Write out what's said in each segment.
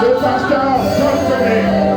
Le pasteur Anthony.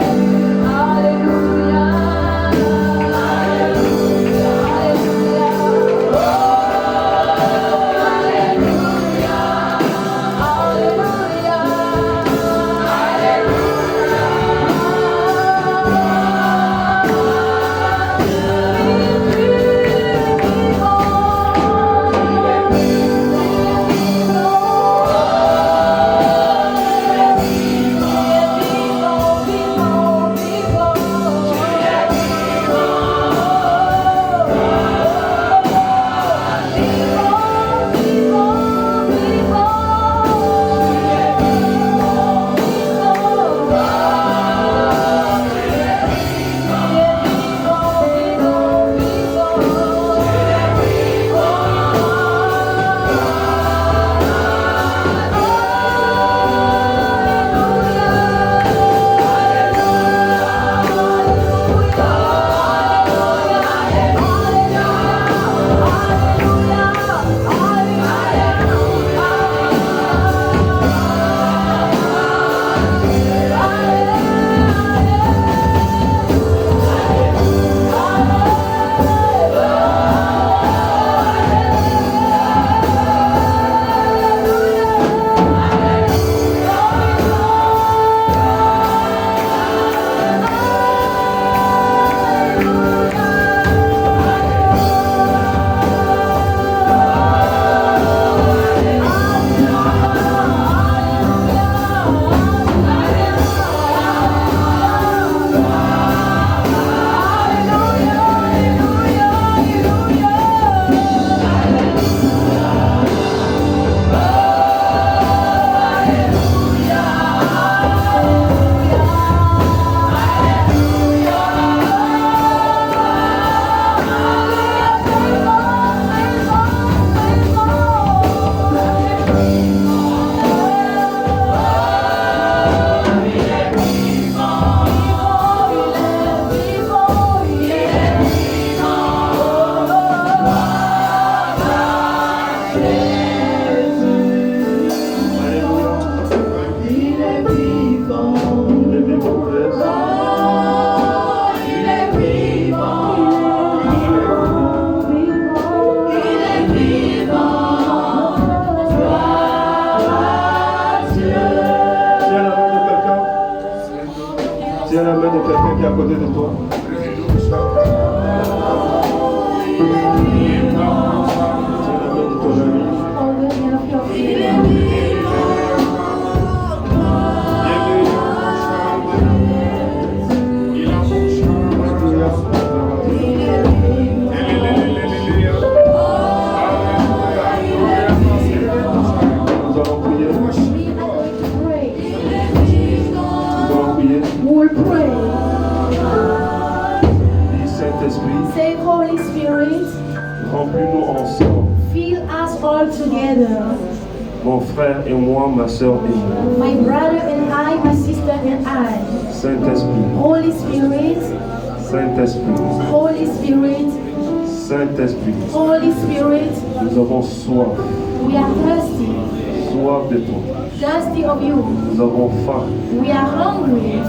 Tiens la main de quelqu'un qui est à côté de toi. Tiens la main de ton ami. Nous allons prier. We'll pray. Dis Saint-Esprit, Say, Holy Spirit, remplis-nous ensemble. fill us all together. Mon frère et moi, ma soeur et moi. My brother and I, my sister and I. Saint-Esprit, Holy Spirit, Saint-Esprit, Holy Spirit, Saint-Esprit, Holy Spirit, nous avons soif, we are thirsty, soif de toi. thirsty of you. Nous avons faim, We are hungry,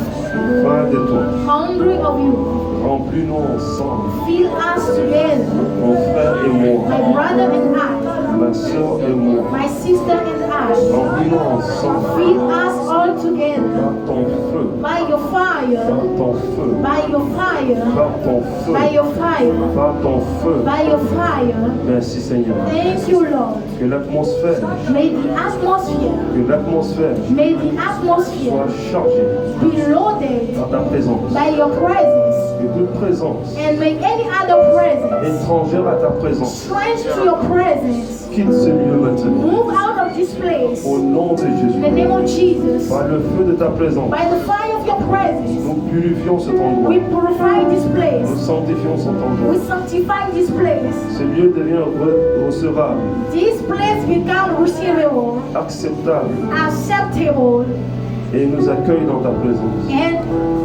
faim de toi. hungry of you. Remplis-nous ensemble, Fill us together, mon frère et my moi, brother and I, ma soeur et moi. my sister and I. Remplis-nous ensemble Fill us all together par ton feu, by your fire, par ton feu, by your fire, par ton by feu, your fire, par ton feu. by your fire. Merci Seigneur. Thank you, Lord. Que l'atmosphère, May the atmosphere, may the atmosphere soit chargée be loaded par ta présence. by your presence, Que toute présence and may any other presence, étrangère à ta présence strange to your presence, quitte ce lieu maintenant. move out of this place. Au nom de In the Jésus, name of Jesus, par le feu de ta présence, by the fire of your presence, nous purifions cet endroit. we purify this Nous place. sanctifions cet endroit. We sanctify this place. Ce lieu devient recevable, This place become receivable, acceptable acceptable, et nous accueille dans ta présence.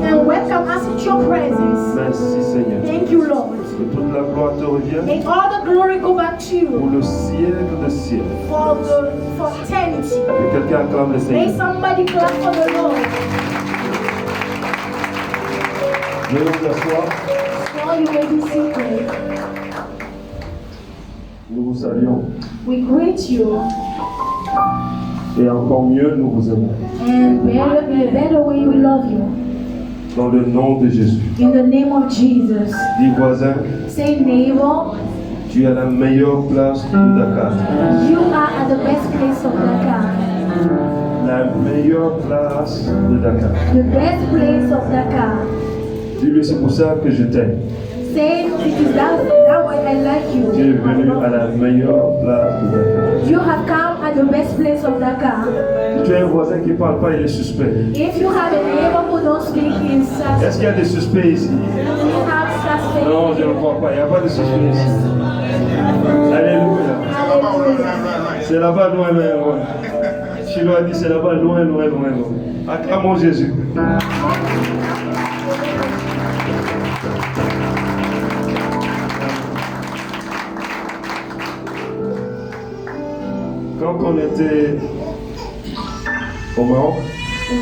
and welcome us into your presence. Merci Seigneur. Thank you, Lord. Que toute la gloire te revienne May all the glory go back to pour you le siècle de siècle. for eternity. Que quelqu'un acclame le May Seigneur. somebody clap for the Lord. Venez vous asseoir. So you may be seated. Nous vous saluons. We greet you. Et encore mieux, nous vous aimons. And in a better way, we love you. Dans le nom de Jésus. In the name of Jesus. Dis voisin, Say, neighbor, tu es à la meilleure place de Dakar. you are at the best place of Dakar. La meilleure place de Dakar. The best place of Dakar. Dis-lui, c'est pour ça que je t'aime. Say, it is that why I like you. Tu es venu à la meilleure place de Dakar. You have come at the best place of Dakar. Si tu as un voisin qui ne parle pas, il est suspect. If you have a neighbor who don't speak in such, Est-ce qu'il y a des suspects ici? you have such Non, je ne crois pas. Il n'y a pas de suspects ici. Alléluia. C'est là-bas loin, loin, loin. Chilo a dit c'est là-bas loin, loin, loin, loin. Acclamons Jésus. Quand on était au Maroc,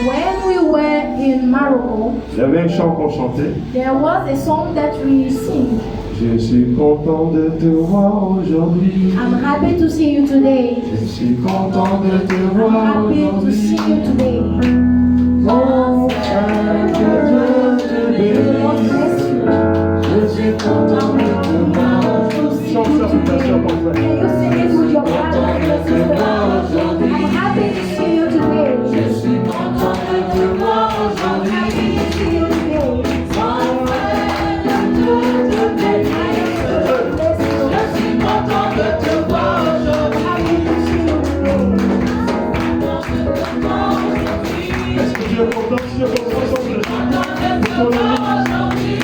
when we were in Morocco, il y avait un chant qu'on chantait. there was a song that we sing. Je suis content de te voir aujourd'hui. I'm happy to see you today. Je suis content de te I'm voir happy to see aujourd'hui. you today. Mon frère, que Dieu te God bénisse. bless you. Je suis content de te voir aujourd'hui. Chante ça pour ta soeur, mon frère. Can you sing it with your brother and your sister? I'm happy to see you today. Je suis content de te voir I'm aujourd'hui. happy to see you today. Mon frère, que Dieu te bénisse. Bless you. Je suis content de te voir aujourd'hui. I'm happy to see you today. Est-ce que tu es content? Si tu es content, chante-le. Pour ton ami.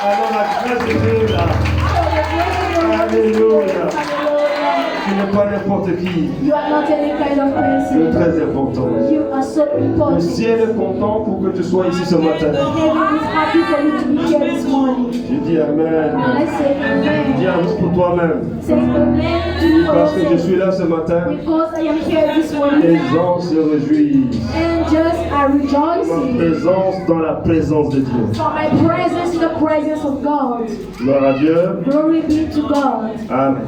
Alors la grâce de Dieu là. Alléluia. Tu n'es pas n'importe qui. You are not any kind of Tu es person. très important. You are so Le important. ciel est content pour que tu sois ici ce matin. Heaven is happy for you to be here this morning. Je dis Amen. And let's say Dis amen. Amen pour toi-même. Say amen to you for Parce que je yourself. suis là ce matin. Because I am here this Les morning. anges se réjouissent. Angels are Ma rejoicing présence dans la présence de Dieu. for my presence in the presence of God. Gloire à Dieu. Glory be to God. Amen.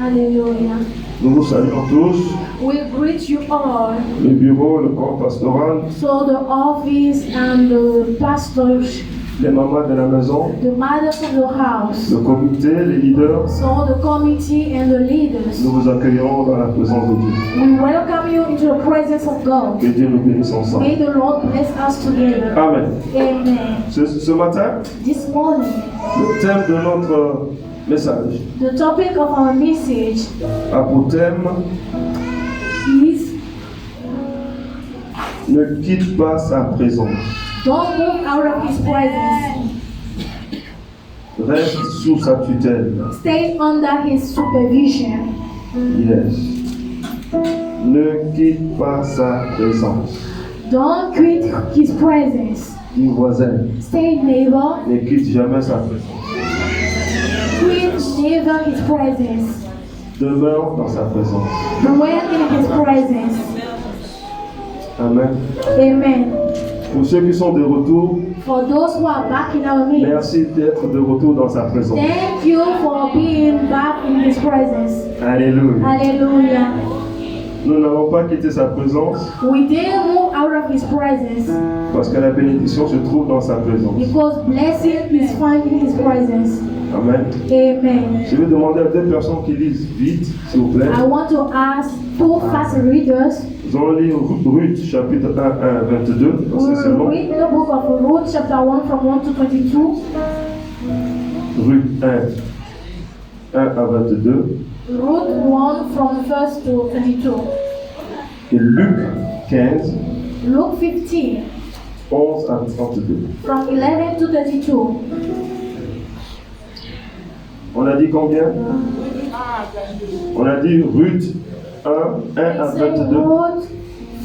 Hallelujah. Nous vous saluons tous, We greet you all. le bureau, le corps pastoral, So the office and the pastors, les mamans de la maison, the mothers of the house, le comité, les leaders. so the committee and the leaders. Nous vous accueillerons dans la présence de Dieu. We welcome you into the presence of God. Que Dieu nous bénisse ensemble. May the Lord bless us together. Amen. Amen. Ce matin, This morning, le thème de notre message the topic of our message a pour thème is ne quitte pas sa présence. don't move out of His presence. Reste sous sa tutelle. Stay under His supervision. Yes. Ne quitte pas sa présence. Don't quit His presence. Dis voisin, Stay neighbor. ne quitte jamais sa présence. Quit never His presence. Demeure dans sa présence. Dwell in His presence. Amen. Amen. Pour ceux qui sont de retour, For those who are back in our midst, merci d'être de retour dans sa présence. thank you for being back in His presence. Alléluia. Hallelujah. Nous n'avons pas quitté sa présence We didn't move out of His presence parce que la bénédiction se trouve dans sa présence. because blessing is found in His presence. Amen. Amen. Je vais demander à deux personnes qui lisent vite, s'il vous plaît. I want to ask two fast readers. Nous allons lire Ruth, chapitre 1, 22. Parce We que c'est will long. read the book of Ruth, chapter 1, from 1 to 22. Ruth 1, 1 à 22. Ruth 1, from 1 to 22. Et Luc 15, Luke 15, 11 à 32. from 11 to 32. On a dit combien? On a dit Ruth 1, 1 à Say 22. Ruth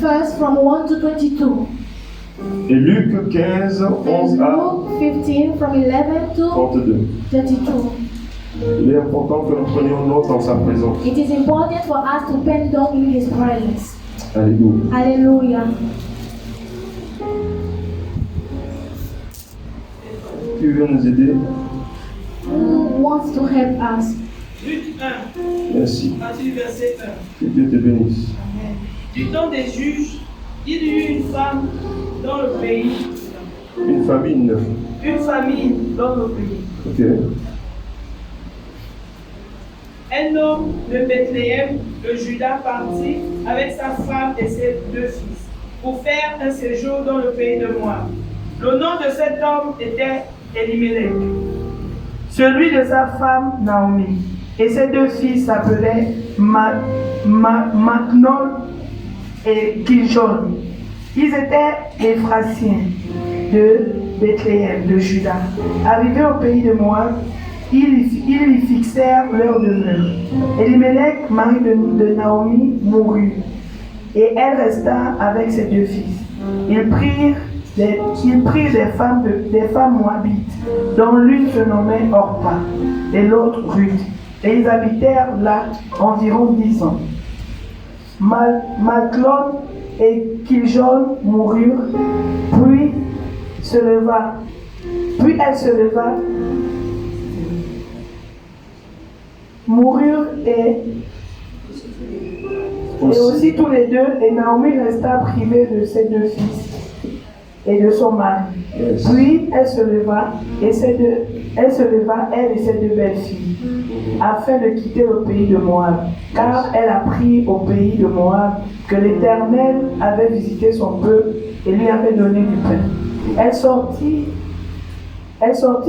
first from 1 to 22. Et Luc 15, 11 à Luke 15, from 11 to 32. 32. Il est important que nous prenions note dans sa présence. It is important for us to bend down in His presence. Alléluia. Hallelujah. Qui veut nous aider? Who wants to help us? Luc 1, Merci. partir du verset 1. Que Dieu te bénisse. Du temps des juges, il y eut une femme dans le pays, Une famine. une famille dans le pays. Ok. Un homme de Bethléem, de Juda, partit avec sa femme et ses deux fils pour faire un séjour dans le pays de Moab. Le nom de cet homme était Elimelech, celui de sa femme Naomi, et ses deux fils s'appelaient Machnol et Kiljon. Ils étaient Éphratiens de Bethléem, de Juda. Arrivés au pays de Moab, ils y fixèrent leur demeure. Elimelech, mari de Naomi, mourut, et elle resta avec ses deux fils. Ils prirent des femmes moabites, dont l'une se nommait Orpa et l'autre Ruth, et ils habitèrent là environ 10 ans. Machlon et Kiljon moururent, puis elle se leva, moururent et aussi tous les deux, et Naomi resta privée de ses deux fils et de son mari. Yes. Puis elle se leva, elle et ses deux belles-filles, afin de quitter le pays de Moab, car elle apprit au pays de Moab que l'Éternel avait visité son peuple et lui avait donné du pain. Elle sortit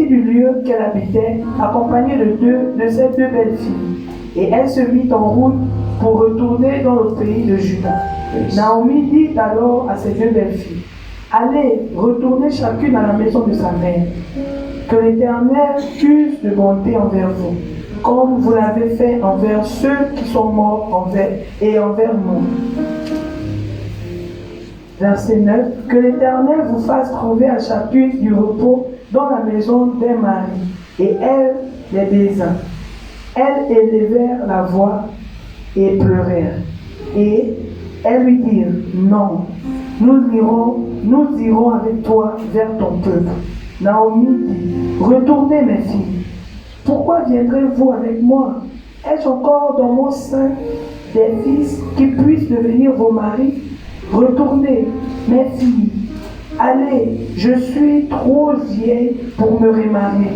du lieu qu'elle habitait, accompagnée de ses deux belles-filles, et elle se mit en route pour retourner dans le pays de Juda. Yes. Naomi dit alors à ses deux belles-filles: allez, retournez chacune à la maison de sa mère. Que l'Éternel use de bonté envers vous, comme vous l'avez fait envers ceux qui sont morts envers nous. Verset 9. Que l'Éternel vous fasse trouver à chacune du repos dans la maison d'un mari. Et elle les baisa. Elles élevèrent la voix et pleurèrent. Et elles lui dirent: non, nous irons avec toi vers ton peuple. Naomi dit: retournez mes filles. Pourquoi viendrez-vous avec moi? Ai-je encore dans mon sein des fils qui puissent devenir vos maris? Retournez, mes filles. Allez, je suis trop vieille pour me remarier.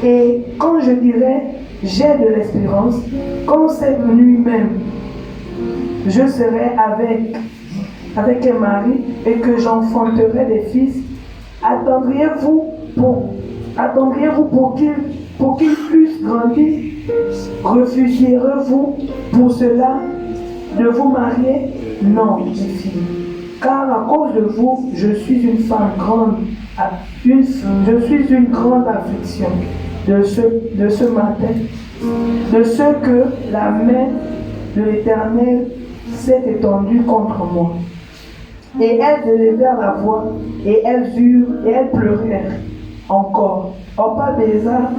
Et quand je dirai, j'ai de l'espérance, quand cette nuit même, je serai avec un mari et que j'enfanterai des fils, attendriez-vous pour qu'ils puissent grandir? Refuseriez-vous pour cela de vous marier? Non, mes filles. Car à cause de vous, je suis une femme grande, je suis une grande affliction de ce matin, de ce que la main de l'Éternel s'est étendue contre moi. Et elles élevèrent la voix, et elles hurent, et elles pleurèrent encore. Orpa baisa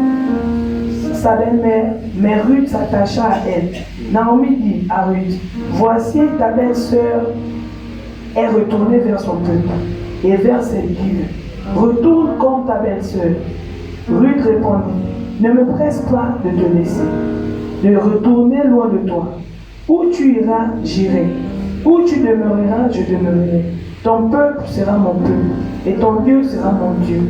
sa belle-mère, mais Ruth s'attacha à elle. Naomi dit à Ruth, voici ta belle-sœur est retournée vers son peuple et vers ses guides. Retourne comme ta belle-sœur. Ruth répondit, ne me presse pas de te laisser, de retourner loin de toi. Où tu iras, j'irai. Où tu demeureras, je demeurerai. Ton peuple sera mon peuple, et ton Dieu sera mon Dieu.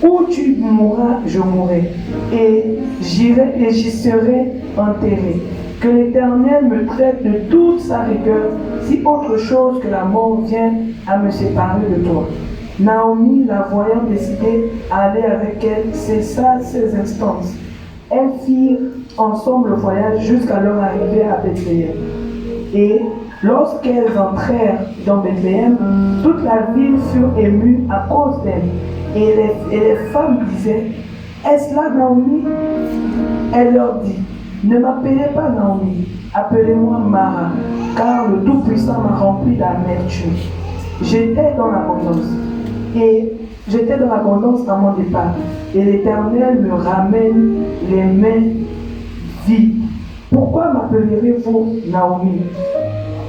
Où tu mourras, je mourrai, et j'irai et j'y serai enterré. Que l'Éternel me traite de toute sa rigueur, si autre chose que la mort vient à me séparer de toi. Naomi, la voyant décidée à aller avec elle, cessa ses instances. Elles firent ensemble le voyage jusqu'à leur arrivée à Bethléem. Et lorsqu'elles entrèrent dans Bethléem, toute la ville fut émue à cause d'elles. Et les femmes disaient, est-ce là Naomi? Elle leur dit, ne m'appelez pas Naomi, appelez-moi Mara, car le Tout-Puissant m'a rempli d'amertume. J'étais dans l'abondance à mon départ, et l'Éternel me ramène les mains vides. Pourquoi m'appellerez-vous Naomi,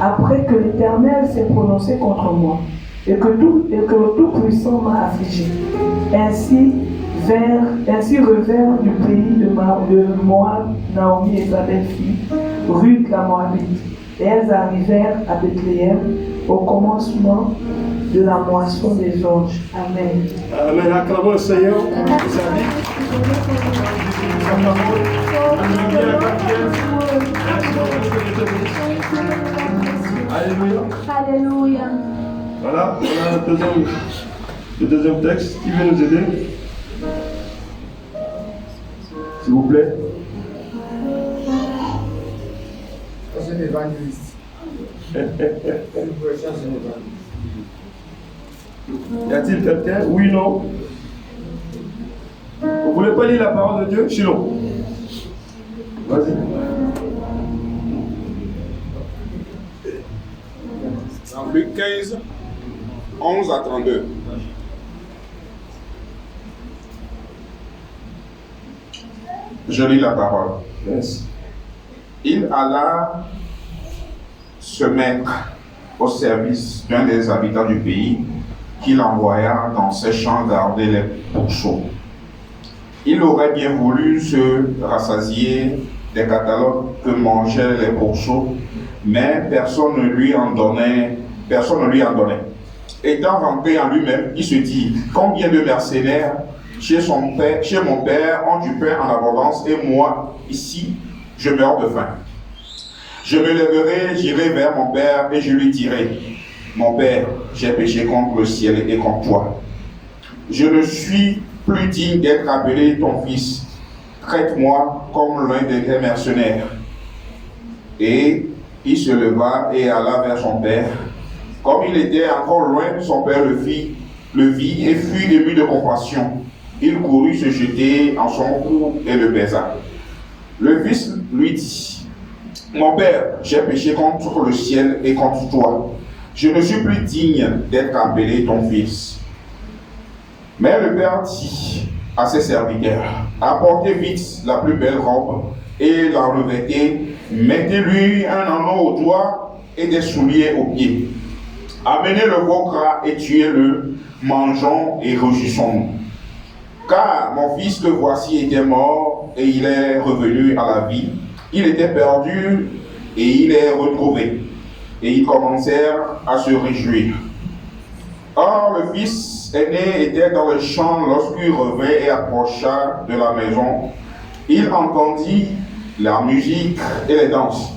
après que l'Éternel s'est prononcé contre moi, et que le Tout-Puissant m'a affligé? Ainsi revers du pays de Moab, Naomi et sa belle-fille, Ruth la Moabite. Et elles arrivèrent à Bethléem au commencement de la moisson des anges. Amen. Amen. Acclamons le Seigneur pour sa vie. Sa parole. Alléluia. Alléluia. Voilà, on a le deuxième texte qui veut nous aider. S'il vous plaît. C'est un évangéliste. Y a-t-il quelqu'un? Oui, non? Vous voulez pas lire la parole de Dieu? Chilo. Vas-y. Dans Luc 15, 11 à 32. Je lis la parole. Yes. Il alla se mettre au service d'un des habitants du pays, qu'il envoya dans ses champs garder les pourceaux. Il aurait bien voulu se rassasier des catalogues que mangeaient les pourceaux, mais personne ne lui en donnait. Étant rentré en lui-même, il se dit, combien de mercenaires chez mon père ont du pain en abondance, et moi, ici, je meurs de faim. Je me lèverai, j'irai vers mon père, et je lui dirai, mon père, j'ai péché contre le ciel et contre toi. Je ne suis plus digne d'être appelé ton fils. Traite-moi comme l'un de tes mercenaires. Et il se leva et alla vers son père. Comme il était encore loin, son père le vit et fut ému de compassion. Il courut se jeter en son cou et le baisa. Le fils lui dit, mon père, j'ai péché contre le ciel et contre toi. Je ne suis plus digne d'être appelé ton fils. Mais le père dit à ses serviteurs, apportez vite la plus belle robe et la revêtez, mettez-lui un anneau au doigt et des souliers aux pieds. Amenez le veau gras et tuez-le, mangeons et réjouissons-nous. Car mon fils que voici était mort et il est revenu à la vie. Il était perdu et il est retrouvé. Et ils commencèrent à se réjouir. Or, le fils aîné était dans le champ lorsqu'il revint et approcha de la maison. Il entendit la musique et les danses.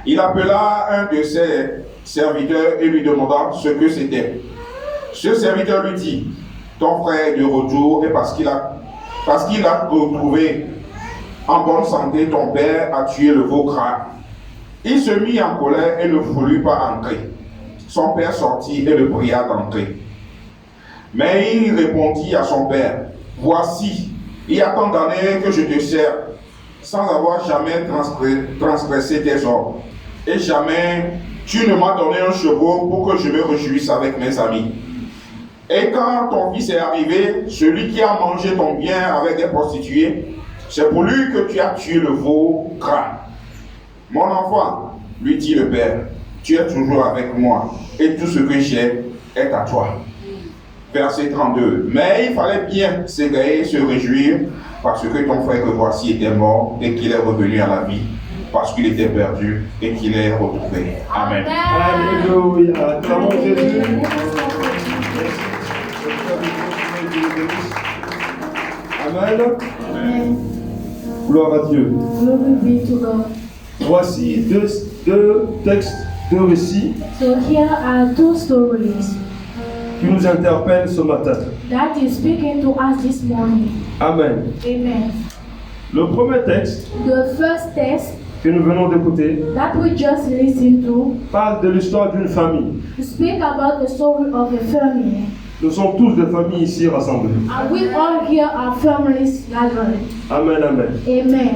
Il appela un de ses serviteurs et lui demanda ce que c'était. Ce serviteur lui dit, ton frère est de retour et parce qu'il a retrouvé en bonne santé, ton père a tué le veau gras. Il se mit en colère et ne voulut pas entrer. Son père sortit et le pria d'entrer. Mais il répondit à son père, voici, il y a tant d'années que je te sers, sans avoir jamais transgressé tes ordres. Et jamais tu ne m'as donné un chevreau pour que je me réjouisse avec mes amis. Et quand ton fils est arrivé, celui qui a mangé ton bien avec des prostituées, c'est pour lui que tu as tué le veau gras. Mon enfant, lui dit le père, tu es toujours avec moi, et tout ce que j'ai est à toi. Verset 32. Mais il fallait bien s'égayer et se réjouir, parce que ton frère que voici était mort, et qu'il est revenu à la vie, parce qu'il était perdu, et qu'il est retrouvé. Amen. Alléluia. Acclamons Jésus. Amen. Gloire à Dieu. Glory be to God. Voici deux textes, deux récits So here are two stories qui nous interpellent ce matin. that is speaking to us this morning. Amen. Amen. Le premier texte The first text que nous venons d'écouter that we just listened to parle de l'histoire d'une famille. speak about the story of a family. Nous sommes tous des familles ici rassemblées. And we all here are families gathered. Amen, amen. Amen.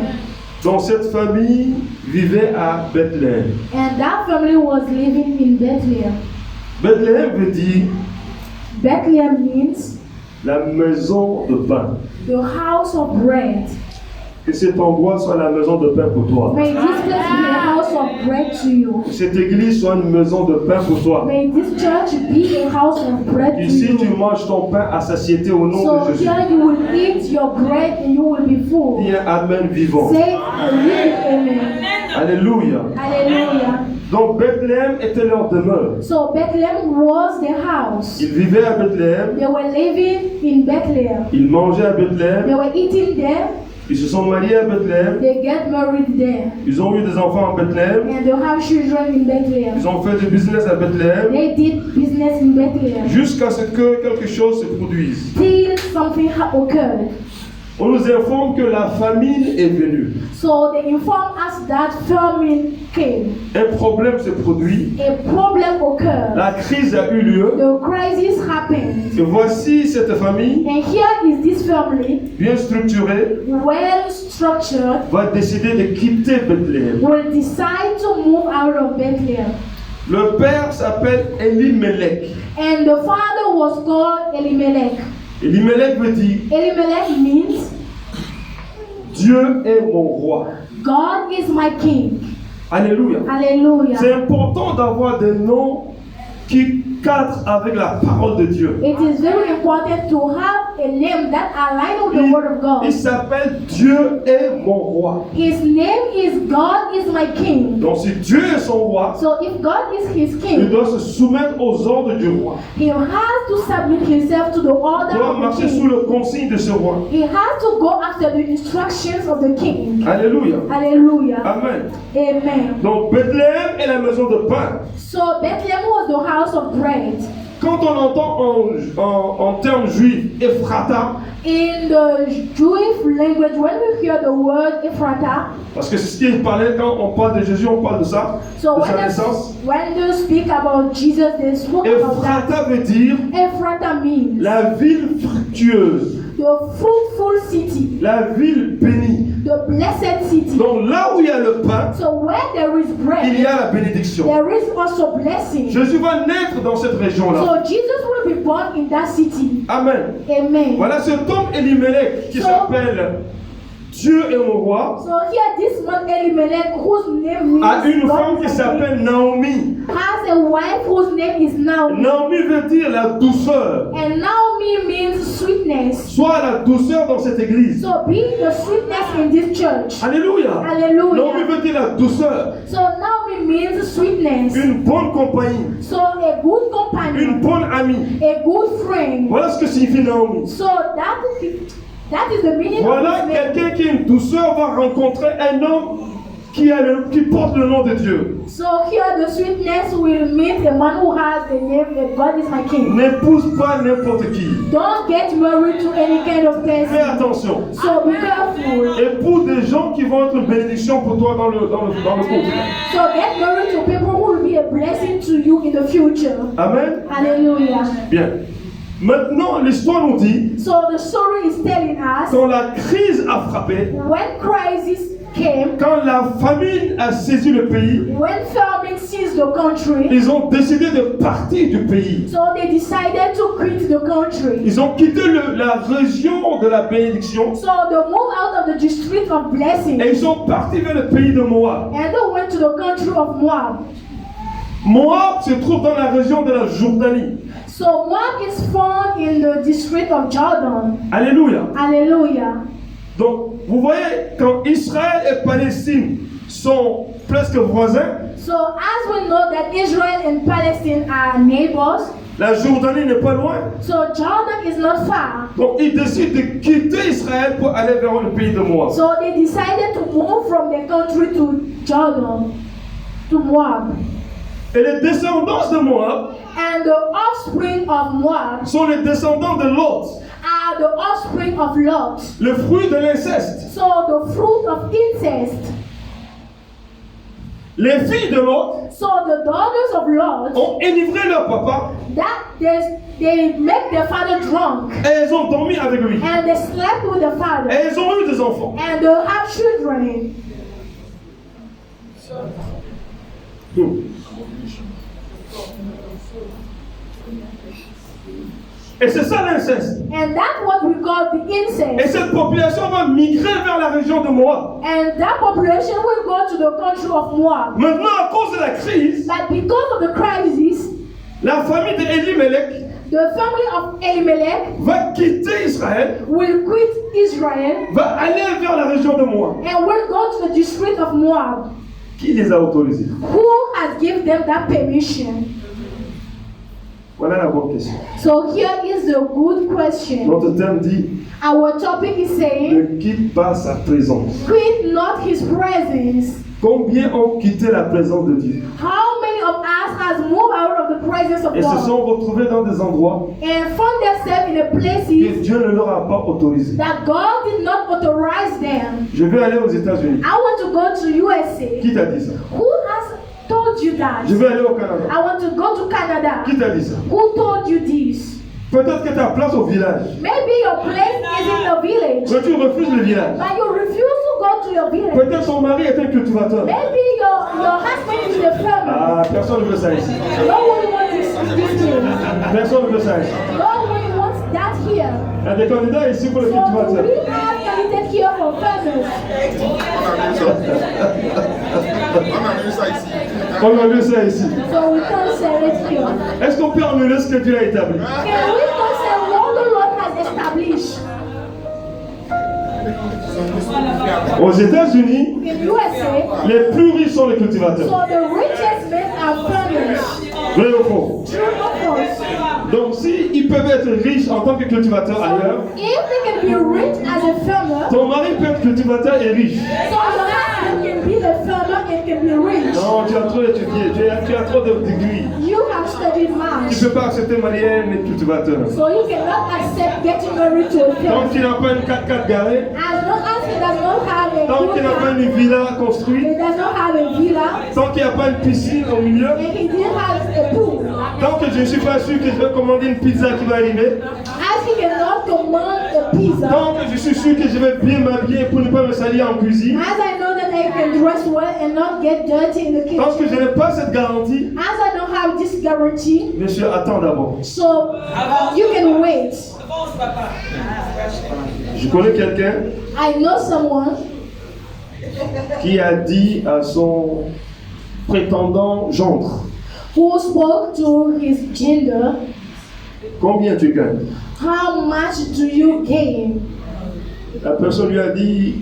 Donc cette famille vivait à Bethléem. And that family was living in Bethlehem. Bethléem veut dire Bethlehem means la maison de pain. the house of bread. Que cet endroit soit la maison de pain pour toi. May this place be a house of bread to you. Que cette église soit une maison de pain pour toi. May this church be a house of bread to Ici, tu you. manges ton pain à satiété au nom So de Jésus. here you will eat your bread and you will be full. Dis un Amen vivant. Say a living amen. Alléluia. Hallelujah. Donc Bethléem était leur demeure. So Bethlehem was the house. Ils vivaient à Bethléem. They were living in Bethlehem. Ils mangeaient à Bethléem. They were eating there. Ils se sont mariés à Bethléem. They get married there. Ils ont eu des enfants à Bethléem. And they have children in Bethlehem. Ils ont fait du business à Bethléem. They did business in Bethlehem. Jusqu'à ce que quelque chose se produise. Till something occurred. On nous informe que la famine est venue. So they informed us that famine came. Un problème se produit. A problem occurred. La crise a eu lieu. The crisis happened. Et voici cette famille, And here is this family, bien structurée, well structured, va décider de quitter Bethléem. will decide to move out of Bethlehem. Le père s'appelle Elimelech. And the father was called Elimelech. Elimelech veut dire Elimelech means Dieu est mon roi. God is my king. Alléluia. Hallelujah. C'est important d'avoir des noms qui cadrent avec la parole de Dieu. It is very important to have a name that aligns with the word of God. Il s'appelle Dieu est mon roi. His name is God is my king. Donc si Dieu est son roi, So if God is his il king, doit se soumettre aux ordres du roi. he has to submit himself to the Il order doit of the marcher sous king. le consigne de ce roi. He has to go after the instructions of the king. Alléluia. Hallelujah. Amen. Amen. Donc Bethléem est la maison de pain. So Bethlehem was the house of bread. Quand on entend en termes juifs Ephrata, In the Jewish language, when we hear the word Ephrata, parce que c'est ce qu'il parlait quand on parle de Jésus, on parle de ça, so de sa naissance. when they speak about Jesus, they spoke about that. Ephrata veut dire Ephrata means la ville fructueuse, the fruitful city, la ville bénie. the blessed city. Donc là où il y a le pain, So where there is il bread, y a la bénédiction. there is also blessing. Jésus va naître dans cette région-là. So Jesus will be born in that city. Amen. Amen. Voilà cet homme Elimelech qui So- s'appelle Dieu est mon roi, So here this man Elimelech, whose name a means une God femme is qui my king, s'appelle Naomi. has a wife whose name is Naomi. Naomi veut dire la douceur. And Naomi means sweetness. Sois la douceur dans cette église. So be the sweetness in this church. Alléluia. Hallelujah. Naomi veut dire la douceur. So Naomi means sweetness. Une bonne compagnie. So a good Une companion, bonne amie. a good friend. Voilà ce que signifie Naomi. So that is the meaning Voilà of this name. quelqu'un qui a une douceur va rencontrer un homme qui porte le nom de Dieu. So here the sweetness will meet a man who has the name that God is my king. N'épouse pas n'importe qui. Don't get married to any kind of Fais person. attention. So be careful. Épouse des gens qui vont être une bénédiction pour toi dans le couple. So get married to people who will be a blessing to you in the future. Amen. Hallelujah. Bien. Maintenant, l'histoire nous dit, So the story is telling us quand la crise a frappé, when crisis came, quand la famine a saisi le pays, when famine seized the country, ils ont décidé de partir du pays. so they decided to quit the country. Ils ont quitté la région de la bénédiction So they moved out of the district of blessing et ils sont partis vers le pays de Moab. and they went to the country of Moab. Moab se trouve dans la région de la Jordanie. So Moab is found in the district of Jordan. Alléluia. Hallelujah. Donc, vous voyez, quand Israël et Palestine sont presque voisins, So as we know that Israel and Palestine are neighbors, la Jordanie n'est pas loin. so Jordan is not far. Donc, ils décident de quitter Israël pour aller vers le pays de Moab. So they decided to move from the country to Jordan, to Moab. Et les descendants de Moab And the offspring of Moab sont les descendants de Lot, are the offspring of Lot. le fruit de l'inceste. So the fruit of incest. Les filles de Lot So the daughters of Lot, ont enivré leur papa they make their father drunk. et elles ont dormi avec lui. And they slept with the father. Et elles ont eu des enfants. And they have children. Et c'est ça l'inceste. And that's what we call the Et incest. cette population va migrer vers la région de Moab. And that population will go to the country of Moab. Maintenant, à cause de la crise, But because of the crisis, la famille d'Elimelech the family of Elimelech va quitter Israël, will quit Israel va aller vers la région de Moab. and will go to the district of Moab. Qui les a autorisés? Who has given them that permission? Voilà la bonne question. So here is the good question. Notre thème dit, Our topic is saying, ne quitte pas sa présence. quit not his presence. Combien ont quitté la présence de Dieu? How many of us has moved out of the presence of Et se God sont retrouvés dans des endroits and found themselves in a que places Dieu ne leur a pas autorisés. that God did not authorize them? Je vais aller aux États-Unis. I want to go to USA. Qui t'a dit ça? Who has told you that? Je vais aller au Canada. I want to go to Canada. Qui t'a dit ça? Who told you this? Peut-être que ta place au village. Maybe your place is in the village, Mais tu refuses le village. but you refuse to go to your village. Peut-être ton mari est un cultivateur. Maybe your husband is a farmer. Ah, personne ne veut ça ici. No one wants this thing. Personne ne veut ça ici. No one wants that here. Il y a des candidats ici pour les So cultivateurs. we have candidate here for farmers. On a vu ça ici. On a vu ça ici. So we can't sell it here. Est-ce qu'on peut annuler ce que Dieu a établi? Can we consider what the Lord has established? Aux États-Unis, In USA, les plus riches sont les cultivateurs. so the richest men are farmers. Vrai ou faux? True or false? Donc, s'ils peuvent être riches en tant que cultivateurs ailleurs, If they can be rich as a farmer, ton mari peut être cultivateur et riche. so your husband can be the farmer and can be rich. Non, tu as trop étudié, tu as trop de degrés. You have studied Tu much, ne peux pas accepter marier un cultivateur. so you cannot accept getting married to a Tant farmer. qu'il n'a pas une 4x4 garée, As long as he does not have a tant good qu'il n'a pas car, une villa construite, he does not have a villa, tant qu'il n'y a pas une piscine au milieu, and he didn't have a pool. tant que je ne suis pas sûr que je vais commander une pizza qui va arriver, As he cannot command a pizza, tant que je suis sûr que je vais bien m'habiller pour ne pas me salir en cuisine, as I know that I can dress well and not get dirty in the tant que kitchen, je n'ai pas cette garantie, as I don't have this guarantee, monsieur, attends d'abord. so you can wait. Je connais quelqu'un I know someone qui a dit à son prétendant gendre, who spoke to his gender, combien tu gagnes? how much do you gain? La personne lui a dit,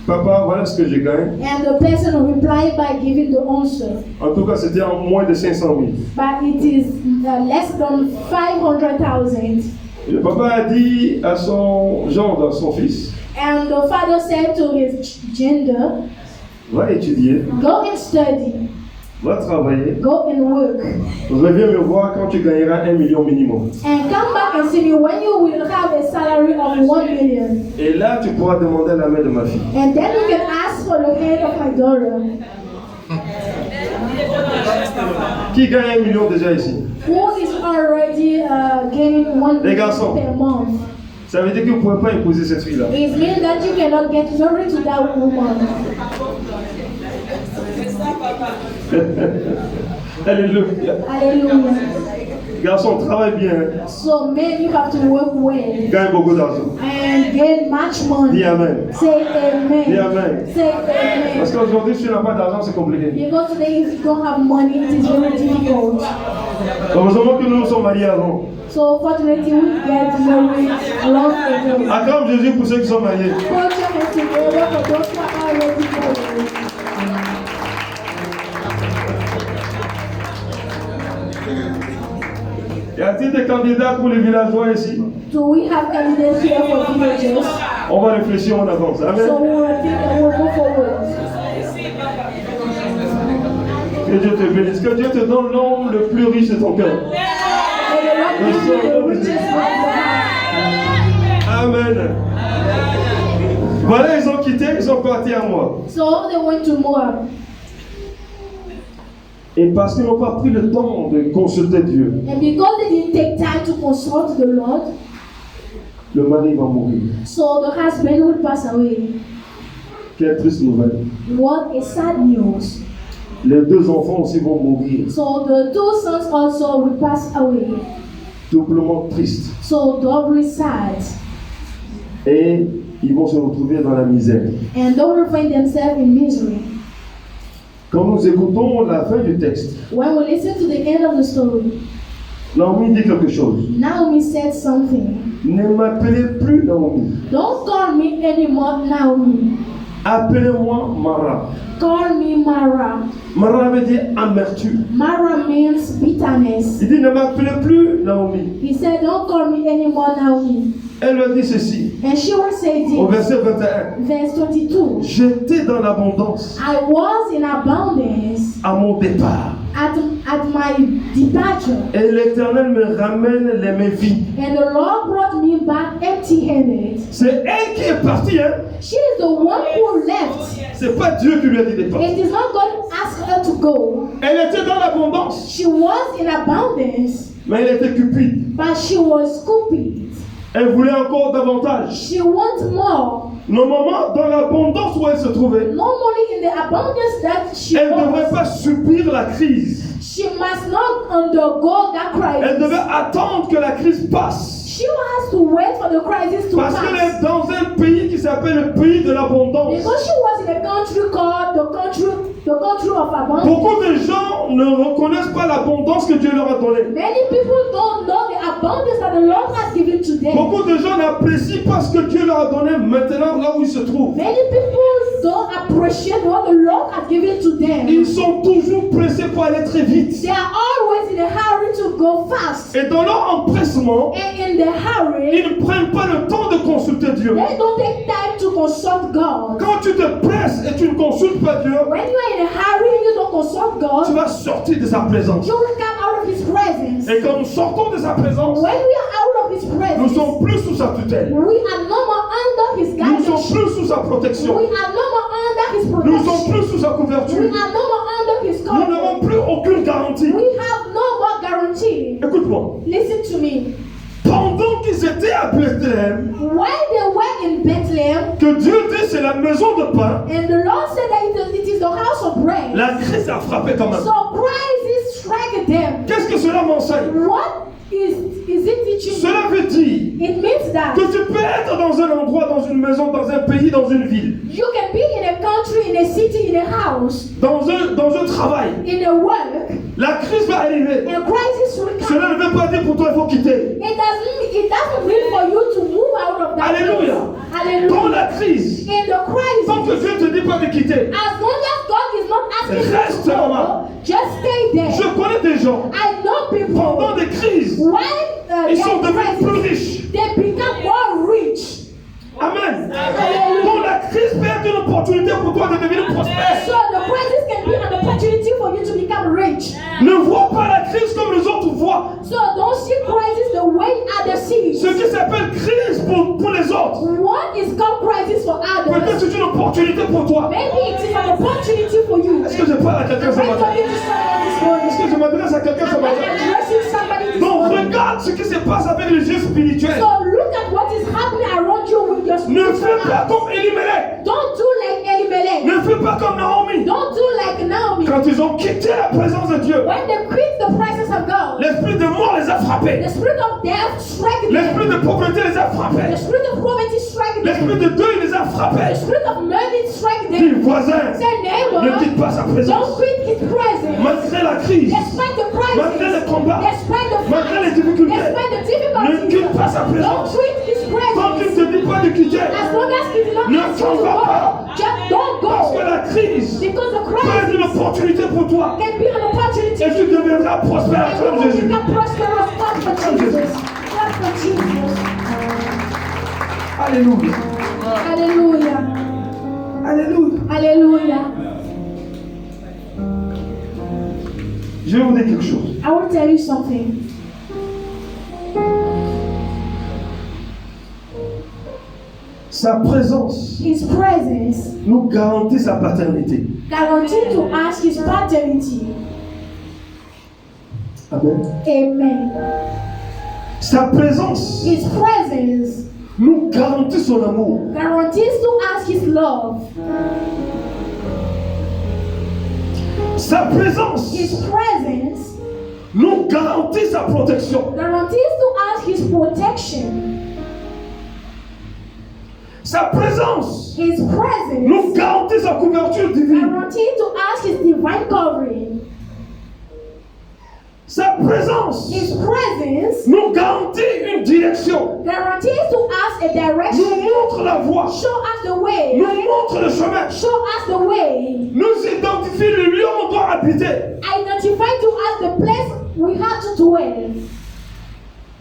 papa, voilà ce que je gagne. And the person replied by giving the answer. En tout cas, c'était en moins de 500 000. But it is less than 500,000. Et le papa a dit à son gendre, à son fils, And the father said to his gender, va étudier, go and study, va travailler, go and work, reviens me voir quand tu gagneras 1 million minimum. and come back and see me when you will have a salary of 1 million. Et là, tu pourras demander la main de ma fille. And then you can ask for the hand of my daughter. Qui gagne 1 million déjà ici? Who is already gaining 1 Les million garçons. per month? Ça veut dire que vous ne pouvez pas épouser cette fille-là. It means that you cannot get married to that woman. Alléluia. Hallelujah. Garçon, travaille bien. So men, you have to work well Gagne beaucoup d'argent. and get much money. Dis Amen. Say amen. Dis Amen. Say amen. Parce qu'aujourd'hui, si tu n'as pas d'argent, c'est compliqué. Because today if you don't have money, it is very difficult. Heureusement que nous nous sommes mariés avant. So fortunately, we get married long ago. Acclame Jésus pour ceux qui sont mariés. Put your hands together for those who are already married. Y a-t-il des candidats pour les villageois ici? Do we have candidates here for villagers? On va réfléchir, on avance. Amen. So we will think and we'll move forward. Que Dieu te bénisse. Que Dieu te donne l'homme le plus riche de ton cœur. May the Lord give you the richest man in the house. Amen. Voilà, ils ont quitté, ils sont partis à moi. So they went to Moab. Et parce qu'ils n'ont pas pris le temps de consulter Dieu, And because they didn't take time to consult the Lord, le mari va mourir. so the husband will pass away. Quelle triste nouvelle. What a sad news. Les deux enfants aussi vont mourir. So the two sons also will pass away. Doublement triste. So doubly sad. Et ils vont se retrouver dans la misère. And they will find themselves in misery. Quand nous écoutons la fin du texte, When we listen to the end of the story, Naomi dit quelque chose. Naomi said something. Ne m'appelez plus Naomi. Don't call me anymore Naomi. Appelez-moi Mara. Call me Mara. Mara veut dire amertume. Mara means bitterness. Il dit ne m'appelez plus Naomi. He said, don't call me anymore Naomi. Elle leur dit ceci, And she will say au this. verset 21. Verse 22. J'étais dans l'abondance I was in abundance à mon départ. at my departure. Et l'Éternel me ramène les mains vides. And the Lord brought me back empty-handed. C'est elle qui est partie, hein. She is the one who left. C'est pas Dieu qui lui a dit de partir. It is not God who asked her to go. Elle était dans l'abondance, She was in abundance, mais elle était cupide. but she was stupid. Elle voulait encore davantage. She wants more. Normalement, dans l'abondance où elle se trouvait, Normally, in the abundance that she elle ne devrait was, pas subir la crise. she must not undergo that Elle devait crisis. attendre que la crise passe. She has to wait for the crisis to Parce qu'elle pass. est dans un pays qui s'appelle le pays de l'abondance. Because she was in a country called the country of abundance. Beaucoup de gens ne reconnaissent pas l'abondance que Dieu leur a donnée. Many people don't know the abundance that the Lord has given to them. Beaucoup de gens n'apprécient pas ce que Dieu leur a donné maintenant là où ils se trouvent. Many people don't appreciate what the Lord has given to them. Ils sont toujours pressés pour aller très vite. They are always in a hurry to go fast. Et dans leur empressement, And in the hurry, ils ne prennent pas le temps de consulter Dieu. they don't take time to consult God. Quand tu te presses et tu ne consultes pas Dieu, When you are in a hurry and you don't consult tu God, vas sortir de sa présence. you will come out of His presence. Et quand nous sortons de sa présence, When we are out of His nous ne presence, sommes plus sous sa tutelle. we are no more under His Nous ne sommes guidance. plus sous sa protection. We are no more under His Nous ne sommes protection. plus sous sa We couverture. are no more under His Nous cover. n'avons plus aucune garantie. We have no more guarantee. Écoute-moi. Listen to me. Pendant qu'ils étaient à Bethléem, When they were in Bethlehem, que Dieu dit c'est la maison de pain, and the Lord said that it is the house of bread. la crise a frappé quand même. So crisis struck them. Qu'est-ce que cela m'enseigne? What Is it teaching you? Cela veut dire It means that que tu peux être dans un endroit, dans une maison, dans un pays, dans une ville, you can be in a country, in a city, in a house, dans un travail. in a work, La crise va arriver. and crisis will come. Cela ne veut pas dire pour toi il faut quitter. It doesn't mean for you to move out of that Alléluia. place. Dans Hallelujah. la crise, In the crisis, tant que Dieu ne te dit pas de quitter, as long as God is not asking Reste you to là-bas. go, just stay there. je connais des gens, I know people, pendant des crises, when ils sont there devenus is plus crisis, riches. they become more rich. Amen. Hallelujah. Donc la crise peut être une opportunité pour toi de devenir prospère. So the crisis can be an opportunity for you to become rich. Ne vois pas la crise comme les autres voient. So don't see crisis the way others see. Ce qui s'appelle crise pour les autres, What is called crisis for peut-être others? c'est une opportunité pour toi. Maybe it is an opportunity for you. Est-ce que je parle à quelqu'un ce I'm matin? talking to someone this morning. Est-ce que je m'adresse à quelqu'un ce I'm matin? addressing somebody this Donc morning. regarde ce qui se passe avec les yeux spirituels. So look at what is happening around you with your Ne fais spiritual pas eyes. comme Elimelech. Don't do like Elimelech. Ne fais pas comme Naomi. Don't do like Naomi. Quand ils ont quitté la présence de Dieu, When they quit the presence of God, l'esprit de mort les a frappés. the spirit of death struck L'esprit them. de pauvreté les a The frappés. spirit of poverty struck them. L'esprit de deuil les a The frappés. spirit of murder struck Dis them. voisin, Say neighbor, ne quitte pas sa don't présence. quit his presence. Malgré la crise, Despite the malgré les crisis, combats, despite the malgré les fight, difficultés, despite the ne difficulties, quitte pas sa don't présence. quit his Tant qu'il presence. ne te dit pas de quitter, As long as he did not Ne ask you t'en to vas go, pas. just don't parce que go. la crise Because the peut être une crisis opportunité pour toi. can be an opportunity Et tu deviendras prospère and comme you will Jésus. become prosperous. Clap for Jesus. Clap for Jesus. Alléluia. Hallelujah. Alléluia. Hallelujah. Je vais vous dire quelque chose. I want to tell you something. Sa présence His presence nous garantit sa paternité. guaranteed to us his paternity. Amen. Amen. Sa présence His presence nous garantit son amour. guarantees to us his love. Sa présence His presence nous garantit sa protection. guarantees to us his protection. Sa présence His presence nous garantit sa couverture divine. guarantees to us his divine covering. Sa présence His presence nous garantit une direction. guarantees to us a Nous direction. montre la voie. Show us the way. Nous montre le chemin. Show us the way. Nous identifie le lieu où on doit habiter. Identify to us the place we have to dwell.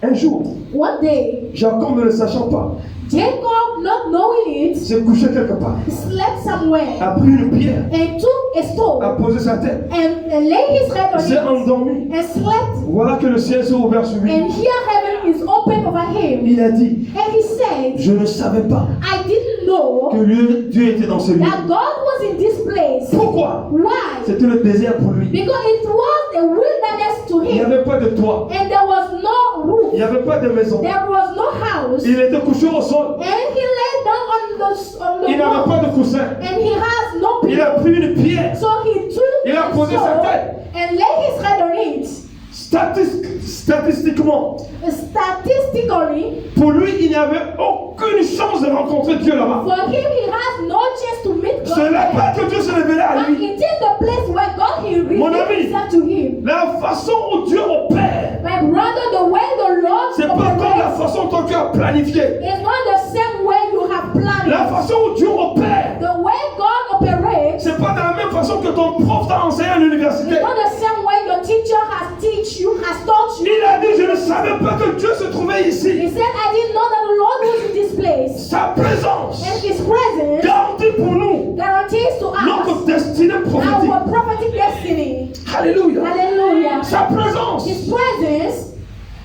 Un jour, One day, Jacob ne le sachant pas, Jacob, not knowing it, s'est couché quelque part, slept somewhere a pris une pierre, and took a a stone posé sa tête, and lay his head s'est on it endormi. and slept. Voilà que le ciel s'est ouvert sur lui. And here heaven is open over him. Il a dit, And he said, je ne savais pas I didn't know que Dieu était dans ce lieu. that God was in this place. Pourquoi? Why? C'était le désert pour lui. Because it was a wilderness to Il n'y him. avait pas de toit, And there was no roof. il n'y avait pas de maison. There was no house. Il était couché au sol. And he lay down on the Il n'avait wall. pas de coussin. And he has no Il a pillow. pris une pierre. So he took Il a his posé sa sword tête. and lay his head on it. Statistiquement, Statistically, pour lui, il n'y avait aucune chance de rencontrer Dieu là-bas. for him, he has no chance to meet Ce God. n'est pas que Dieu se révélait à But lui. it is the place where God he Mon revealed ami. himself to him. La façon où Dieu opère, My brother, the way the Lord c'est pas comme la operates façon dont tu as planifié. is not the same way you have planned La it. façon où Dieu opère, The way God operates c'est pas de la même façon que ton prof t'a enseigné à is l'université. not the same way your teacher has taught you. Il a dit, je ne savais pas que Dieu se trouvait He ici. said, I didn't know that the Lord was in this place. Sa présence And his presence garantit pour nous guarantees to notre us destinée prophétique. our prophetic destiny. Alléluia. Hallelujah. Sa présence His presence,